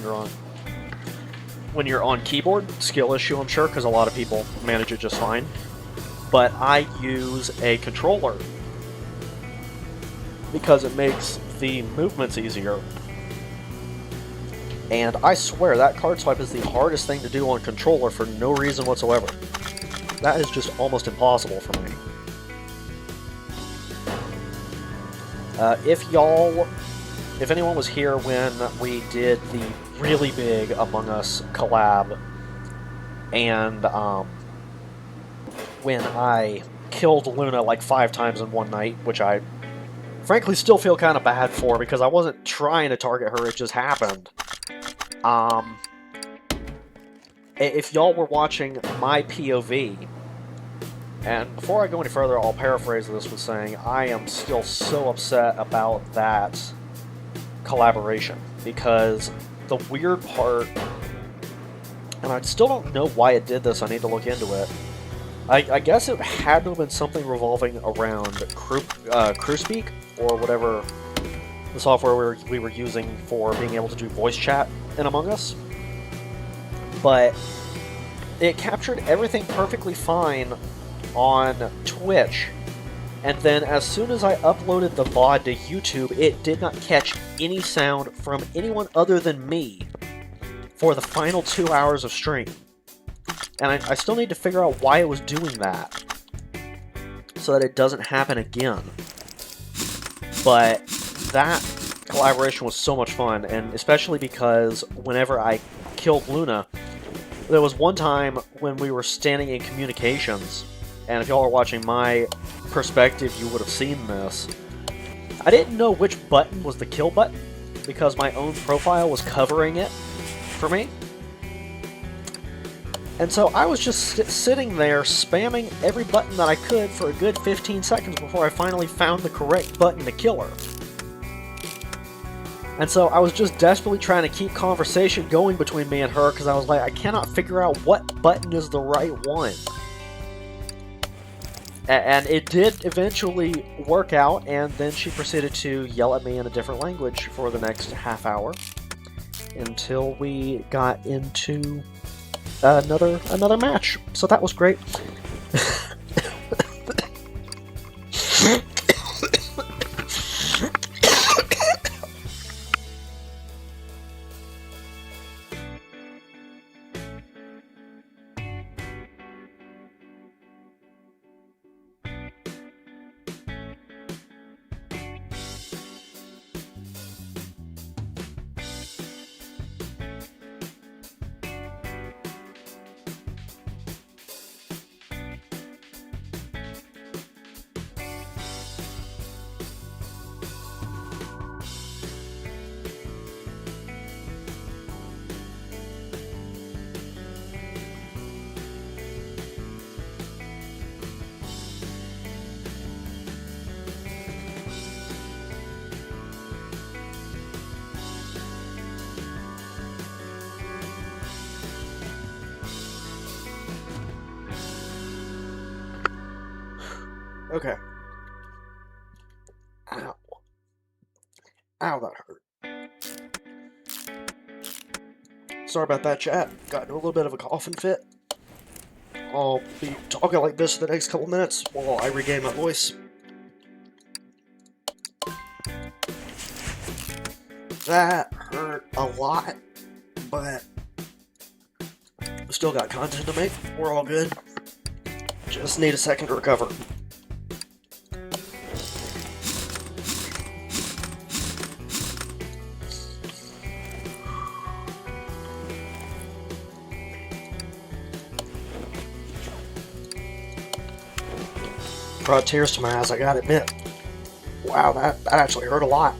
Speaker 1: you're on keyboard. Skill issue, I'm sure, because a lot of people manage it just fine. But I use a controller because it makes the movements easier. And I swear that card swipe is the hardest thing to do on controller for no reason whatsoever. That is just almost impossible for me. If anyone was here when we did the really big Among Us collab, and when I killed Luna like 5 times in one night, which I frankly still feel kind of bad for because I wasn't trying to target her, it just happened. If y'all were watching my POV, and before I go any further, I'll paraphrase this with saying I am still so upset about that collaboration, because the weird part, and I still don't know why it did this, I need to look into it. I guess it had to have been something revolving around CrewSpeak, or whatever the software we were using for being able to do voice chat in Among Us. But it captured everything perfectly fine on Twitch, and then as soon as I uploaded the VOD to YouTube, it did not catch any sound from anyone other than me for the final 2 hours of stream. And I still need to figure out why it was doing that, so that it doesn't happen again. But that collaboration was so much fun, and especially because whenever I killed Luna, there was one time when we were standing in communications, and if y'all are watching my perspective, you would have seen this. I didn't know which button was the kill button, because my own profile was covering it for me. And so I was just sitting there spamming every button that I could for a good 15 seconds before I finally found the correct button to kill her. And so I was just desperately trying to keep conversation going between me and her, because I was like, I cannot figure out what button is the right one. And it did eventually work out, and then she proceeded to yell at me in a different language for the next half hour, until we got into another match. So that was great. Okay. Ow. Ow, that hurt. Sorry about that, chat. Got into a little bit of a coughing fit. I'll be talking like this for the next couple minutes while I regain my voice. That hurt a lot, but Still got content to make. We're all good. Just need a second to recover. Brought tears to my eyes, I gotta admit. Wow, that actually hurt a lot.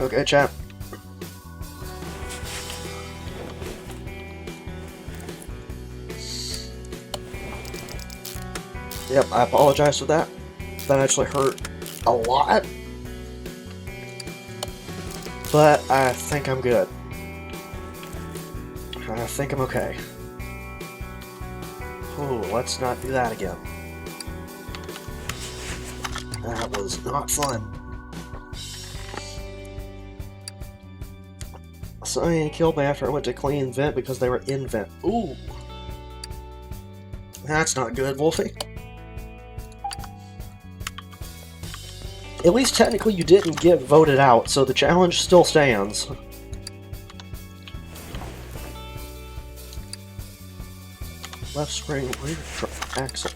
Speaker 1: Okay, chat. Yep, I apologize for that. That actually hurt a lot. But I think I'm good. I think I'm okay. Oh, let's not do that again. That was not fun. Somebody killed me after I went to clean vent because they were in vent. Ooh. That's not good, Wolfie. At least technically you didn't get voted out, so the challenge still stands. Left spring, rear axle.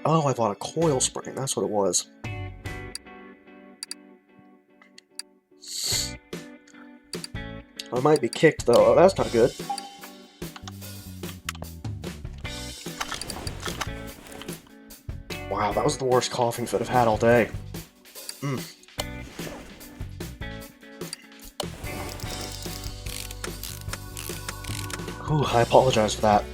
Speaker 1: Oh, I bought a coil spring, that's what it was. I might be kicked though, oh, that's not good. Wow, that was the worst coughing fit I've had all day. Ooh, I apologize for that.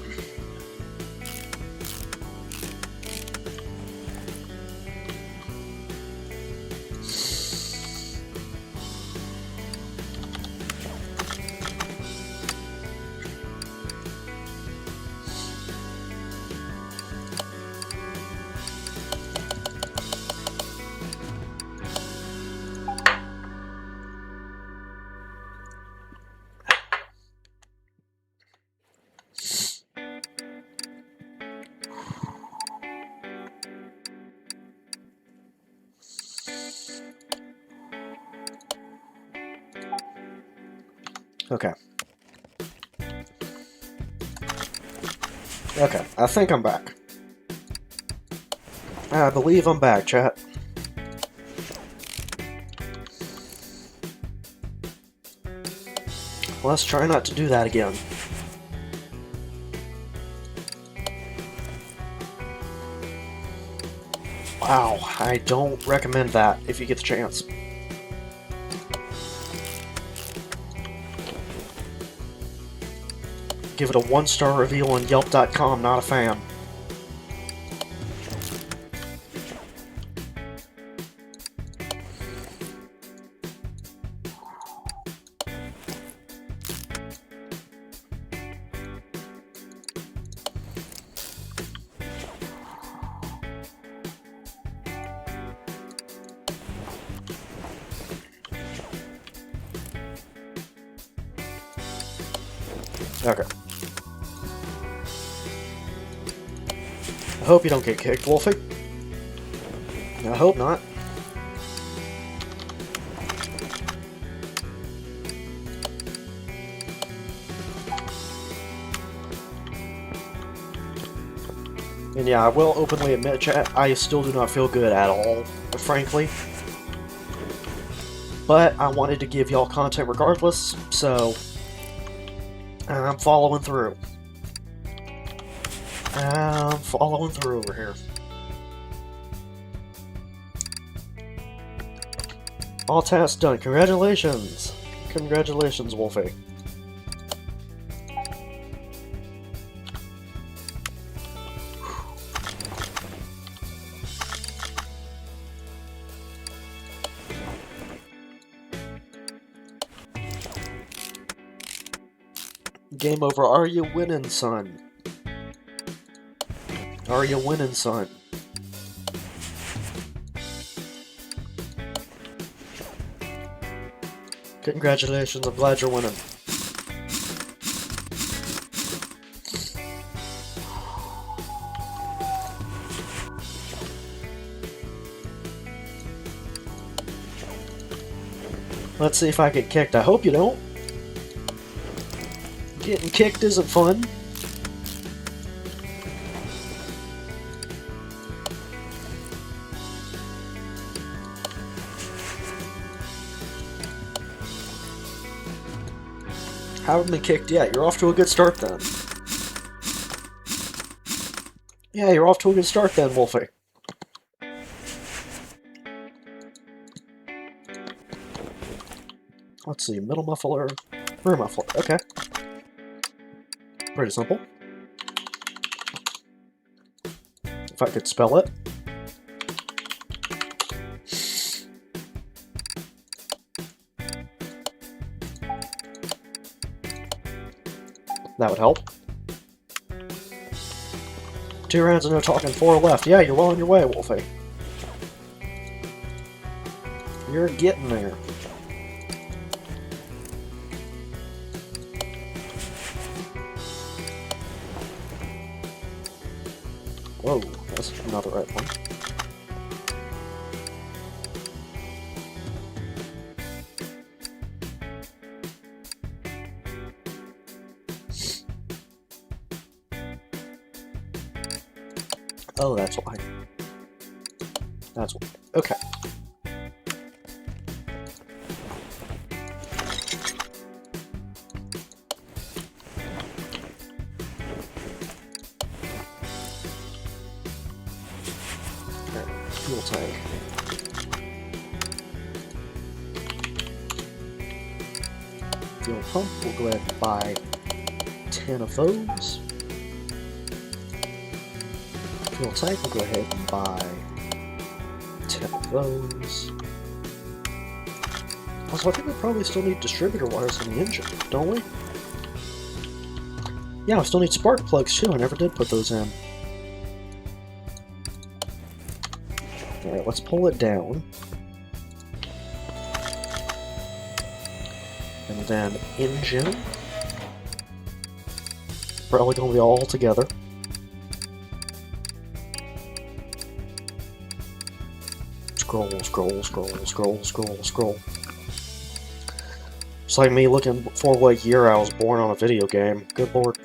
Speaker 1: Okay. Okay, I think I'm back. I believe I'm back, chat. Let's try not to do that again. Wow, I don't recommend that if you get the chance. Give it a 1-star review on Yelp.com, not a fan. Okay. I hope you don't get kicked, Wolfie. I hope not. And yeah, I will openly admit, chat, I still do not feel good at all, frankly. But I wanted to give y'all content regardless, so I'm following through. I'm following through over here. All tasks done. Congratulations! Congratulations, Wolfie. Game over. Are you winning, son? Are you winning, son? Congratulations, I'm glad you're winning. Let's see if I get kicked. I hope you don't. Getting kicked isn't fun. Haven't been kicked yet. You're off to a good start then. Yeah, you're off to a good start then, Wolfie. Let's see, middle muffler, rear muffler. Okay. Pretty simple. If I could spell it. That would help. 2 rounds and no talking, 4 left. Yeah, you're well on your way, Wolfie. You're getting there. Whoa, that's not the right one. Oh, that's why. That's why. Okay. Fuel tank. Fuel pump, we'll go ahead and buy 10 of those. Fuel tank, we'll go ahead and buy 10 of those. Also, I think we probably still need distributor wires in the engine, don't we? Yeah, we still need spark plugs too, I never did put those in. Alright, let's pull it down. And then engine. Probably going to be all together. Scroll, scroll, scroll, scroll, scroll, scroll. It's like me looking for what year I was born on a video game. Good lord.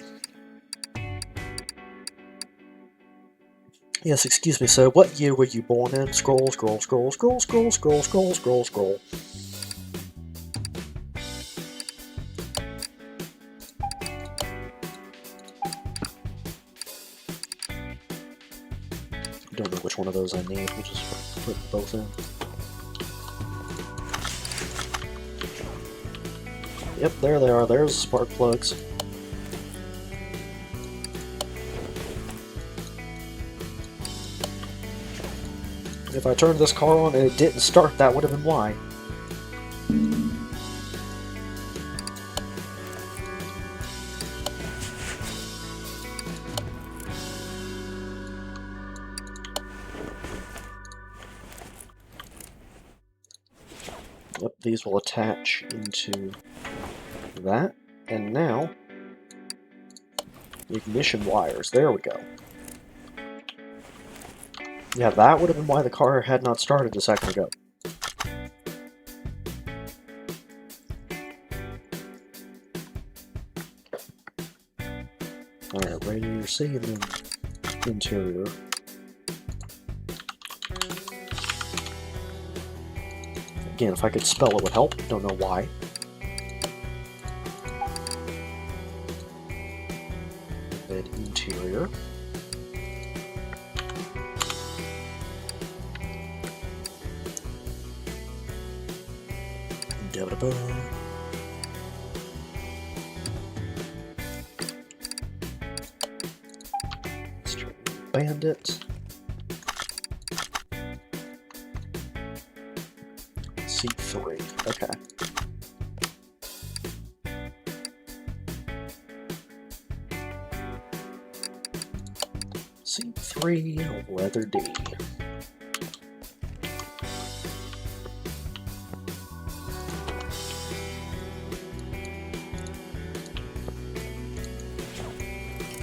Speaker 1: Yes, excuse me, sir. What year were you born in? Scroll, scroll, scroll, scroll, scroll, scroll, scroll, scroll, scroll. Don't know which one of those I need. We'll just put both in. Yep, there they are. There's the spark plugs. If I turned this car on and it didn't start, that would have been why. Yep, these will attach into that. And now, ignition wires. There we go. Yeah, that would have been why the car had not started a second ago. Alright, radiator C and then interior. Again, if I could spell it would help. Don't know why. Then interior. Bandit. C3. Okay. C3 leather D.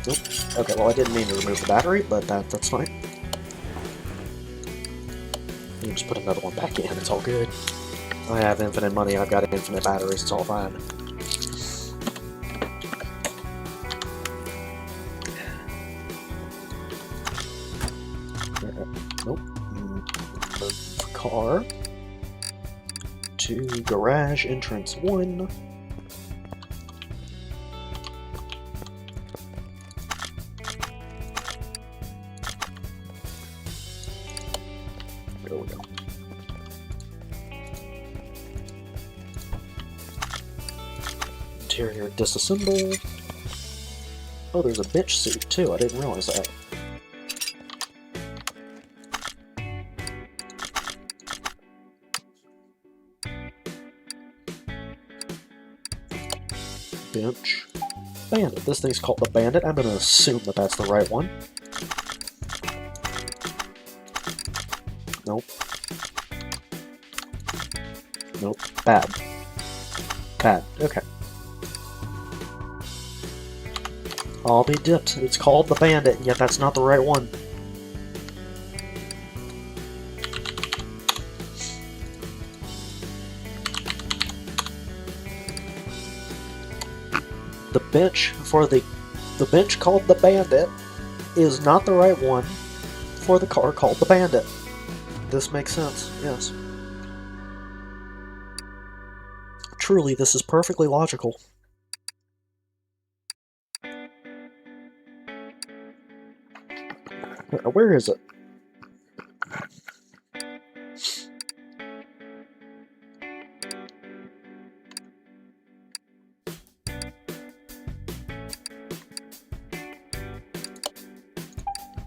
Speaker 1: Nope. Okay, well I didn't mean to remove the battery, but that's fine. You can just put another one back in, it's all good. I have infinite money, I've got infinite batteries, it's all fine. Nope. Move car to garage entrance 1. There we go. Interior disassemble. Oh, there's a bench seat too, I didn't realize that. Bench. Bandit. This thing's called the Bandit. I'm going to assume that that's the right one. Nope. Nope. Bad. Bad. Okay. I'll be dipped. It's called the Bandit, yet that's not the right one. The bench called the Bandit is not the right one for the car called the Bandit. This makes sense, yes. Truly, this is perfectly logical. Where is it?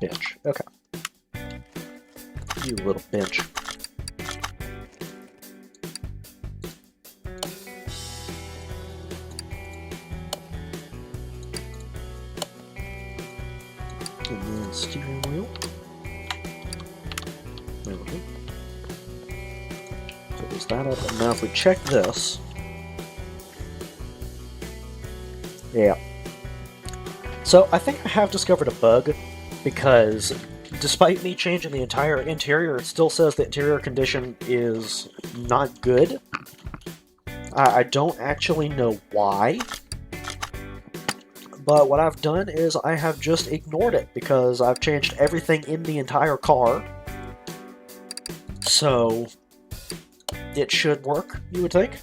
Speaker 1: Bench. Okay. You little bench. And then steering wheel. There we go. So there's that up. And now if we check this. Yeah. So I think I have discovered a bug, because despite me changing the entire interior, it still says the interior condition is not good. I don't actually know why, but what I've done is I have just ignored it, because I've changed everything in the entire car. So it should work, you would think.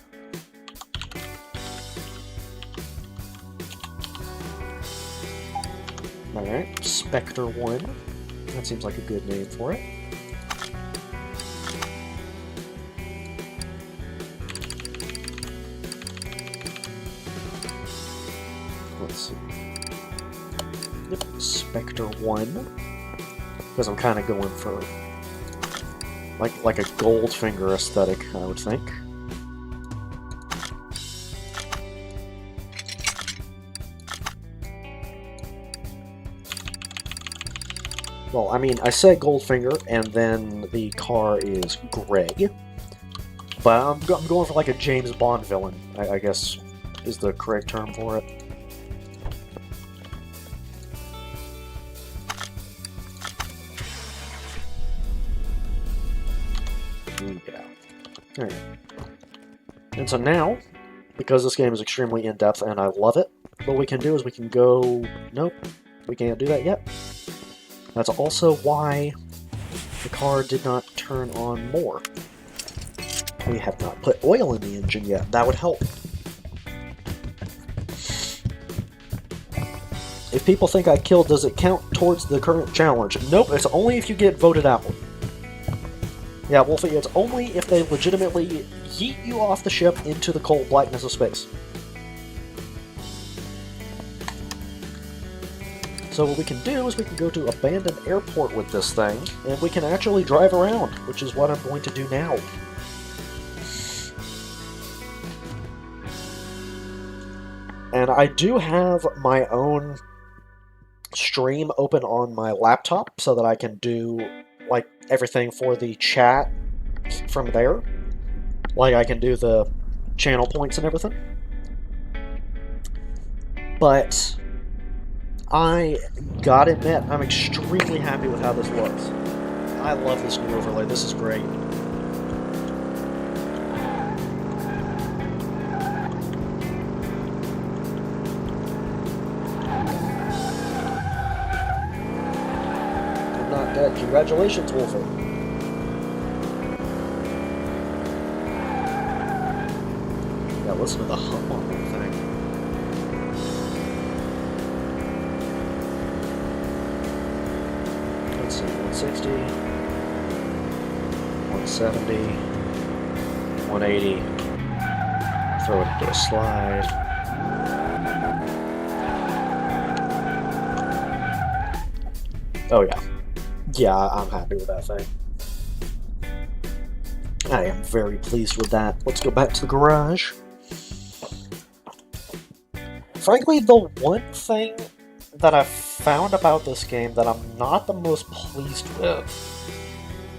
Speaker 1: Alright, Spectre 1. That seems like a good name for it. Let's see. Yep, Spectre 1. Because I'm kind of going for like a Goldfinger aesthetic, I would think. Well, I mean, I said Goldfinger, and then the car is gray. But I'm going for like a James Bond villain, I guess is the correct term for it. Yeah. Alright. And so now, because this game is extremely in-depth and I love it, what we can do is we can go... Nope, we can't do that yet. That's also why the car did not turn on more. We have not put oil in the engine yet. That would help. If people think I killed, does it count towards the current challenge? Nope, it's only if you get voted out. Yeah, Wolfie, it's only if they legitimately yeet you off the ship into the cold blackness of space. So what we can do is we can go to abandoned airport with this thing, and we can actually drive around, which is what I'm going to do now. And I do have my own stream open on my laptop so that I can do, like, everything for the chat from there. Like, I can do the channel points and everything. But I gotta admit, I'm extremely happy with how this looks. I love this new overlay. This is great. I'm not dead. Congratulations, Wolfie. Yeah, listen to the hum on that thing. Let's see, 160, 170, 180. Throw it into a slide. Oh yeah. Yeah, I'm happy with that thing. I am very pleased with that. Let's go back to the garage. Frankly, the one thing that I've found about this game that I'm not the most pleased with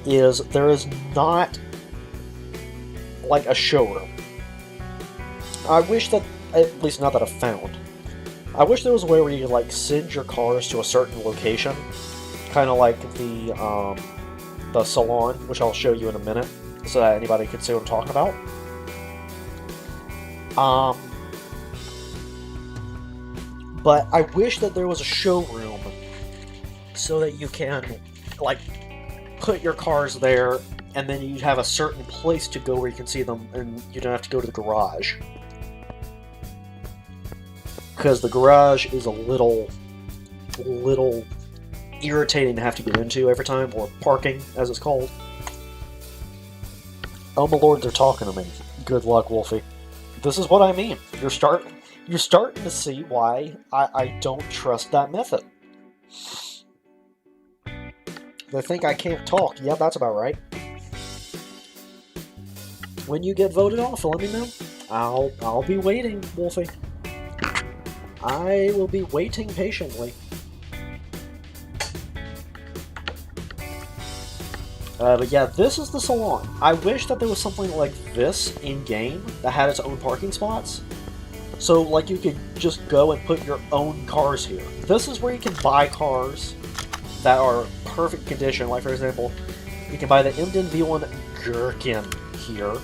Speaker 1: is there is not, like, a showroom. I wish that, at least not that I've found, I wish there was a way where you could, like, send your cars to a certain location, kind of like the salon, which I'll show you in a minute, so that anybody can see what I'm talking about. But I wish that there was a showroom so that you can, like, put your cars there, and then you have a certain place to go where you can see them, and you don't have to go to the garage. Because the garage is a little irritating to have to get into every time, or parking, as it's called. Oh my lord, they're talking to me. Good luck, Wolfie. This is what I mean. You're starting to see why I don't trust that method. They think I can't talk. Yeah, that's about right. When you get voted off, let me know. I'll be waiting, Wolfie. I will be waiting patiently. But yeah, this is the salon. I wish that there was something like this in-game that had its own parking spots. So, like, you could just go and put your own cars here. This is where you can buy cars that are perfect condition. Like, for example, you can buy the Emden V1 Gherkin here,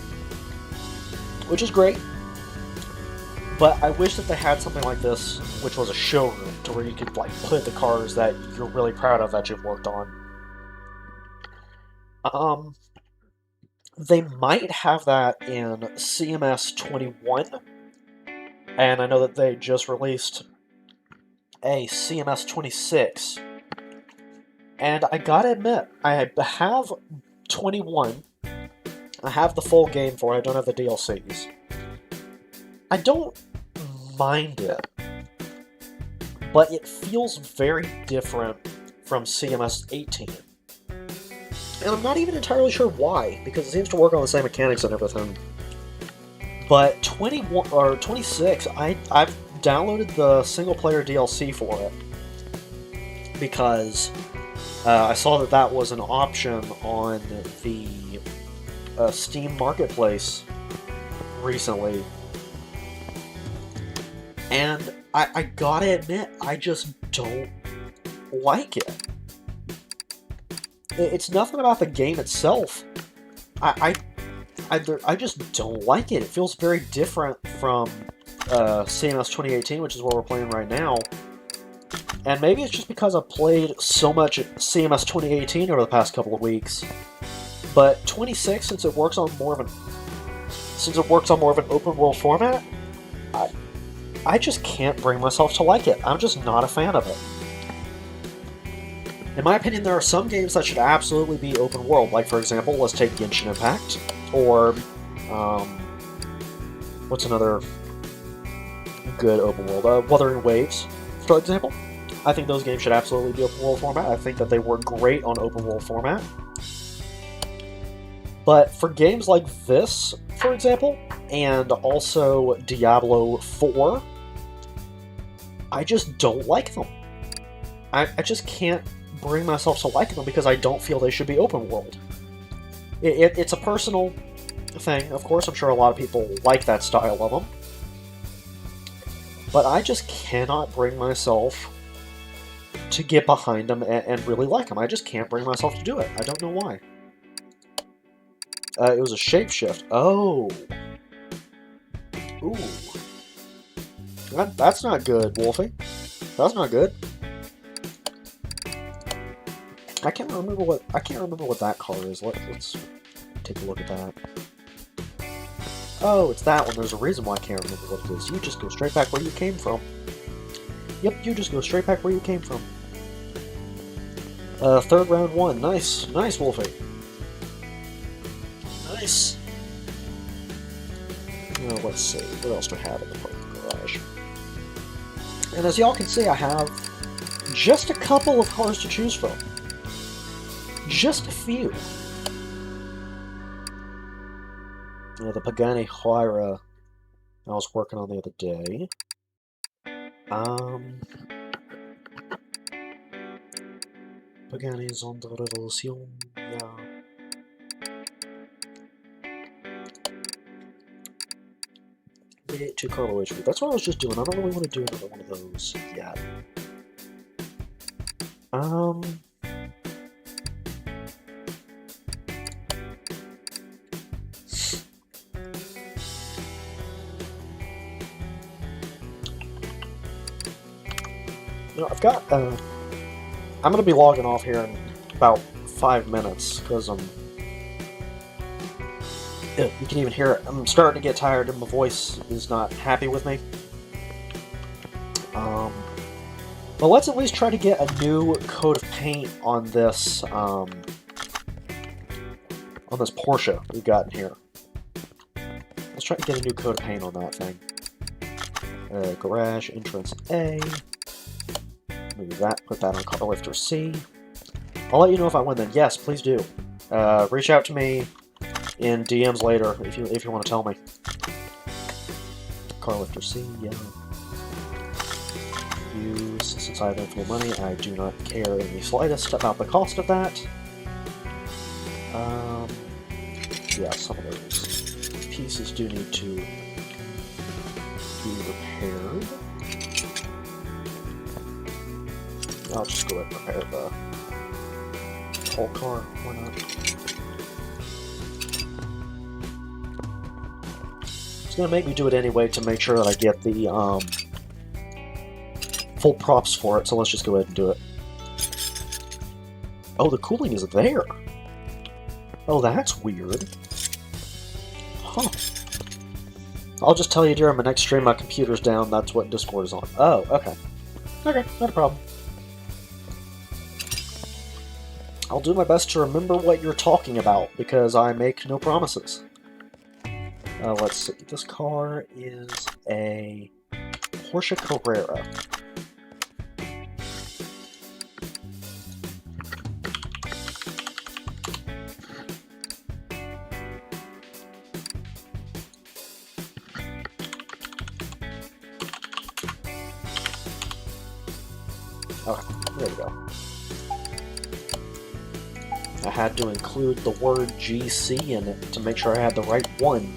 Speaker 1: which is great. But I wish that they had something like this, which was a showroom, to where you could, like, put the cars that you're really proud of that you've worked on. They might have that in CMS 21, and I know that they just released a CMS 26, and I gotta admit, I have 21, I have the full game for it, I don't have the DLCs. I don't mind it, but it feels very different from CMS 18. And I'm not even entirely sure why, because it seems to work on the same mechanics and everything. But 21 or 26, I've downloaded the single-player DLC for it because I saw that that was an option on the Steam Marketplace recently, and I gotta admit, I just don't like it. It's nothing about the game itself. I just don't like it. It feels very different from CMS 2018, which is what we're playing right now. And maybe it's just because I've played so much CMS 2018 over the past couple of weeks. But 26, since it works on more of an open world format, I just can't bring myself to like it. I'm just not a fan of it. In my opinion, there are some games that should absolutely be open world. Like, for example, let's take Genshin Impact, or what's another good open world? Wuthering Waves, for example. I think those games should absolutely be open world format. I think that they work great on open world format. But for games like this, for example, and also Diablo 4, I just don't like them. I just can't bring myself to liking them because I don't feel they should be open world. It's a personal thing, of course. I'm sure a lot of people like that style of them. But I just cannot bring myself to get behind them and really like them. I just can't bring myself to do it. I don't know why. It was a shapeshift. Oh. Ooh. That's not good, Wolfie. That's not good. I can't remember what that car is. Let's take a look at that. Oh, it's that one. There's a reason why I can't remember what it is. You just go straight back where you came from. Yep, you just go straight back where you came from. Third round one. Nice. Nice, Wolfie. Nice. Let's see. What else do I have in the parking garage? And as y'all can see, I have just a couple of cars to choose from. Just a few. The Pagani Huayra I was working on the other day. Pagani Zonda Revolution, yeah. Two Carlo HP. That's what I was just doing. I don't really want to do another one of those yet. I've got, I'm going to be logging off here in about 5 minutes, because you can even hear it. I'm starting to get tired and my voice is not happy with me. But let's at least try to get a new coat of paint on this, Porsche we've got in here. Let's try to get a new coat of paint on that thing. Garage, entrance A. Move that, put that on car lifter C. I'll let you know if I win then. Yes, please do. Reach out to me in DMs later if you want to tell me. Car lifter C, yeah. Use, since I have infinite money, I do not care in the slightest about the cost of that. Yeah, some of those pieces do need to be repaired. I'll just go ahead and repair the whole car. Why not? It's gonna make me do it anyway to make sure that I get the full props for it. So let's just go ahead and do it. Oh, the cooling is there. Oh, that's weird. Huh. I'll just tell you during my next stream my computer's down. That's what Discord is on. Oh, okay. Okay, not a problem. I'll do my best to remember what you're talking about, because I make no promises. Let's see. This car is a Porsche Carrera. Okay, there we go. I had to include the word GC in it to make sure I had the right one.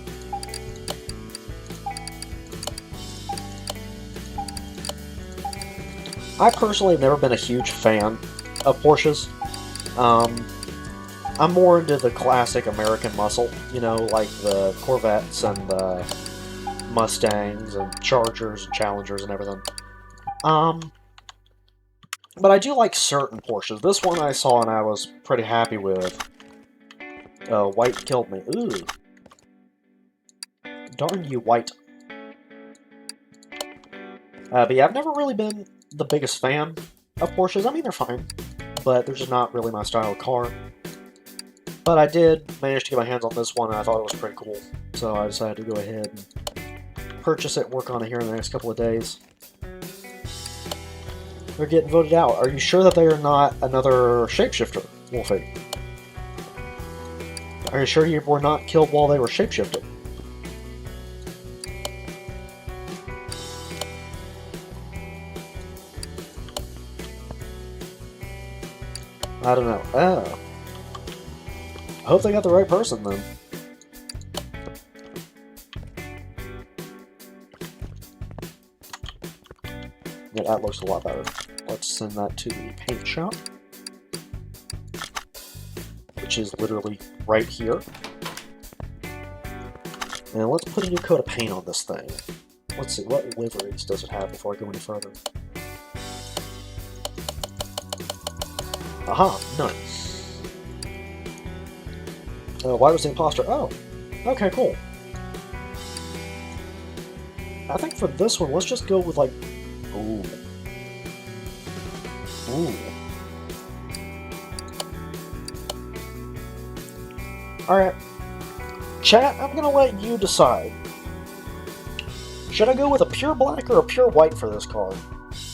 Speaker 1: I personally have never been a huge fan of Porsches. I'm more into the classic American muscle, you know, like the Corvettes and the Mustangs and Chargers and Challengers and everything. But I do like certain Porsches. This one I saw and I was pretty happy with. White killed me. Ooh. Darn you, white. But yeah, I've never really been the biggest fan of Porsches. I mean, they're fine, but they're just not really my style of car. But I did manage to get my hands on this one, and I thought it was pretty cool. So I decided to go ahead and purchase it, work on it here in the next couple of days. They're getting voted out. Are you sure that they are not another shapeshifter, Wolfie? Are you sure you were not killed while they were shapeshifted? I don't know. Oh. I hope they got the right person, then. Yeah, that looks a lot better. Let's send that to the paint shop, which is literally right here. And let's put a new coat of paint on this thing. Let's see, what liveries does it have before I go any further? Aha, none. Why was the imposter? Oh, okay, cool. I think for this one, let's just go with like, ooh. Ooh. Alright. Chat, I'm gonna let you decide. Should I go with a pure black or a pure white for this car?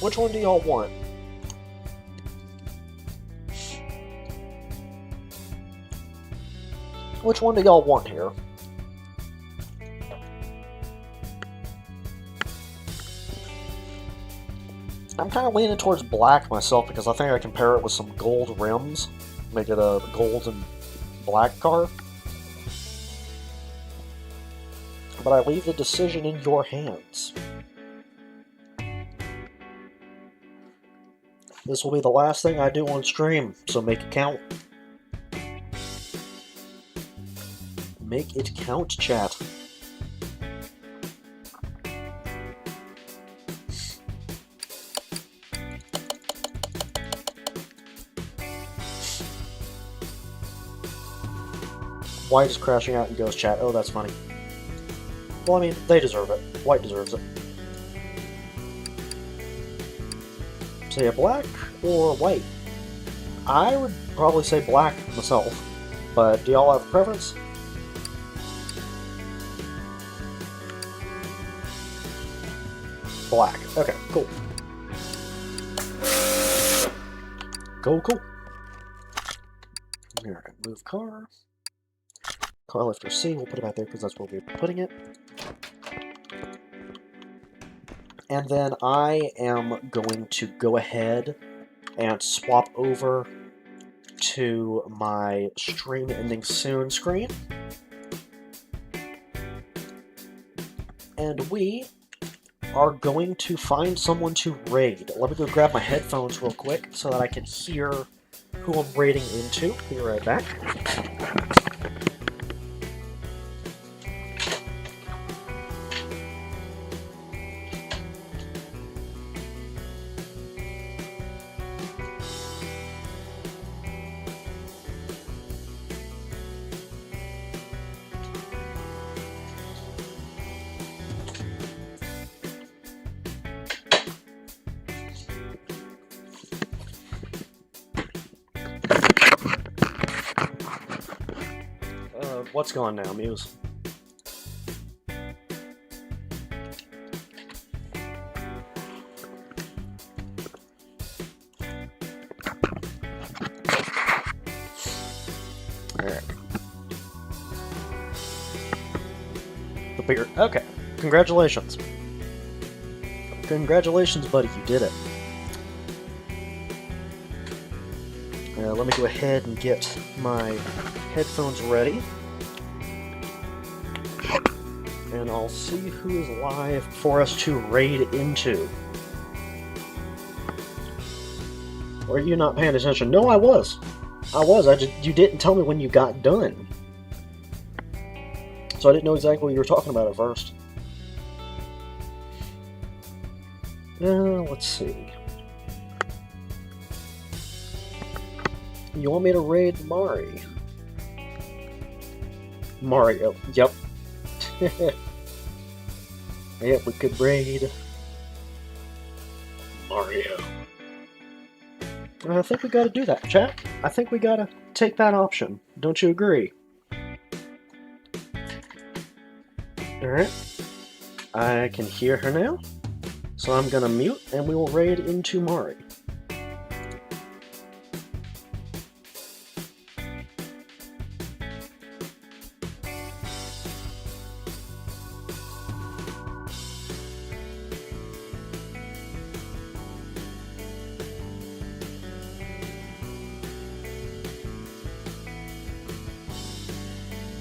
Speaker 1: Which one do y'all want? Which one do y'all want here? I'm kind of leaning towards black myself because I think I can pair it with some gold rims. Make it a gold and black car. But I leave the decision in your hands. This will be the last thing I do on stream, so make it count. Make it count, chat. White is crashing out in Ghost Chat. Oh, that's funny. Well, I mean, they deserve it. White deserves it. So yeah, black or white? I would probably say black myself, but do y'all have a preference? Black. Okay, cool. Cool. Alright, move car. Car lifter C, we'll put it back there because that's where we're putting it. And then I am going to go ahead and swap over to my stream ending soon screen. And we are going to find someone to raid. Let me go grab my headphones real quick so that I can hear who I'm raiding into. Be right back. What's going now, Muse? Alright. The bigger... Okay. Congratulations. Congratulations, buddy. You did it. Let me go ahead and get my headphones ready. And I'll see who is live for us to raid into. Or are you not paying attention? No, I was. You didn't tell me when you got done. So I didn't know exactly what you were talking about at first. Let's see. You want me to raid Mari? Mario. Yep. Yep, we could raid Mario. I think we gotta do that, chat. I think we gotta take that option. Don't you agree? Alright. I can hear her now. So I'm gonna mute and we will raid into Mari.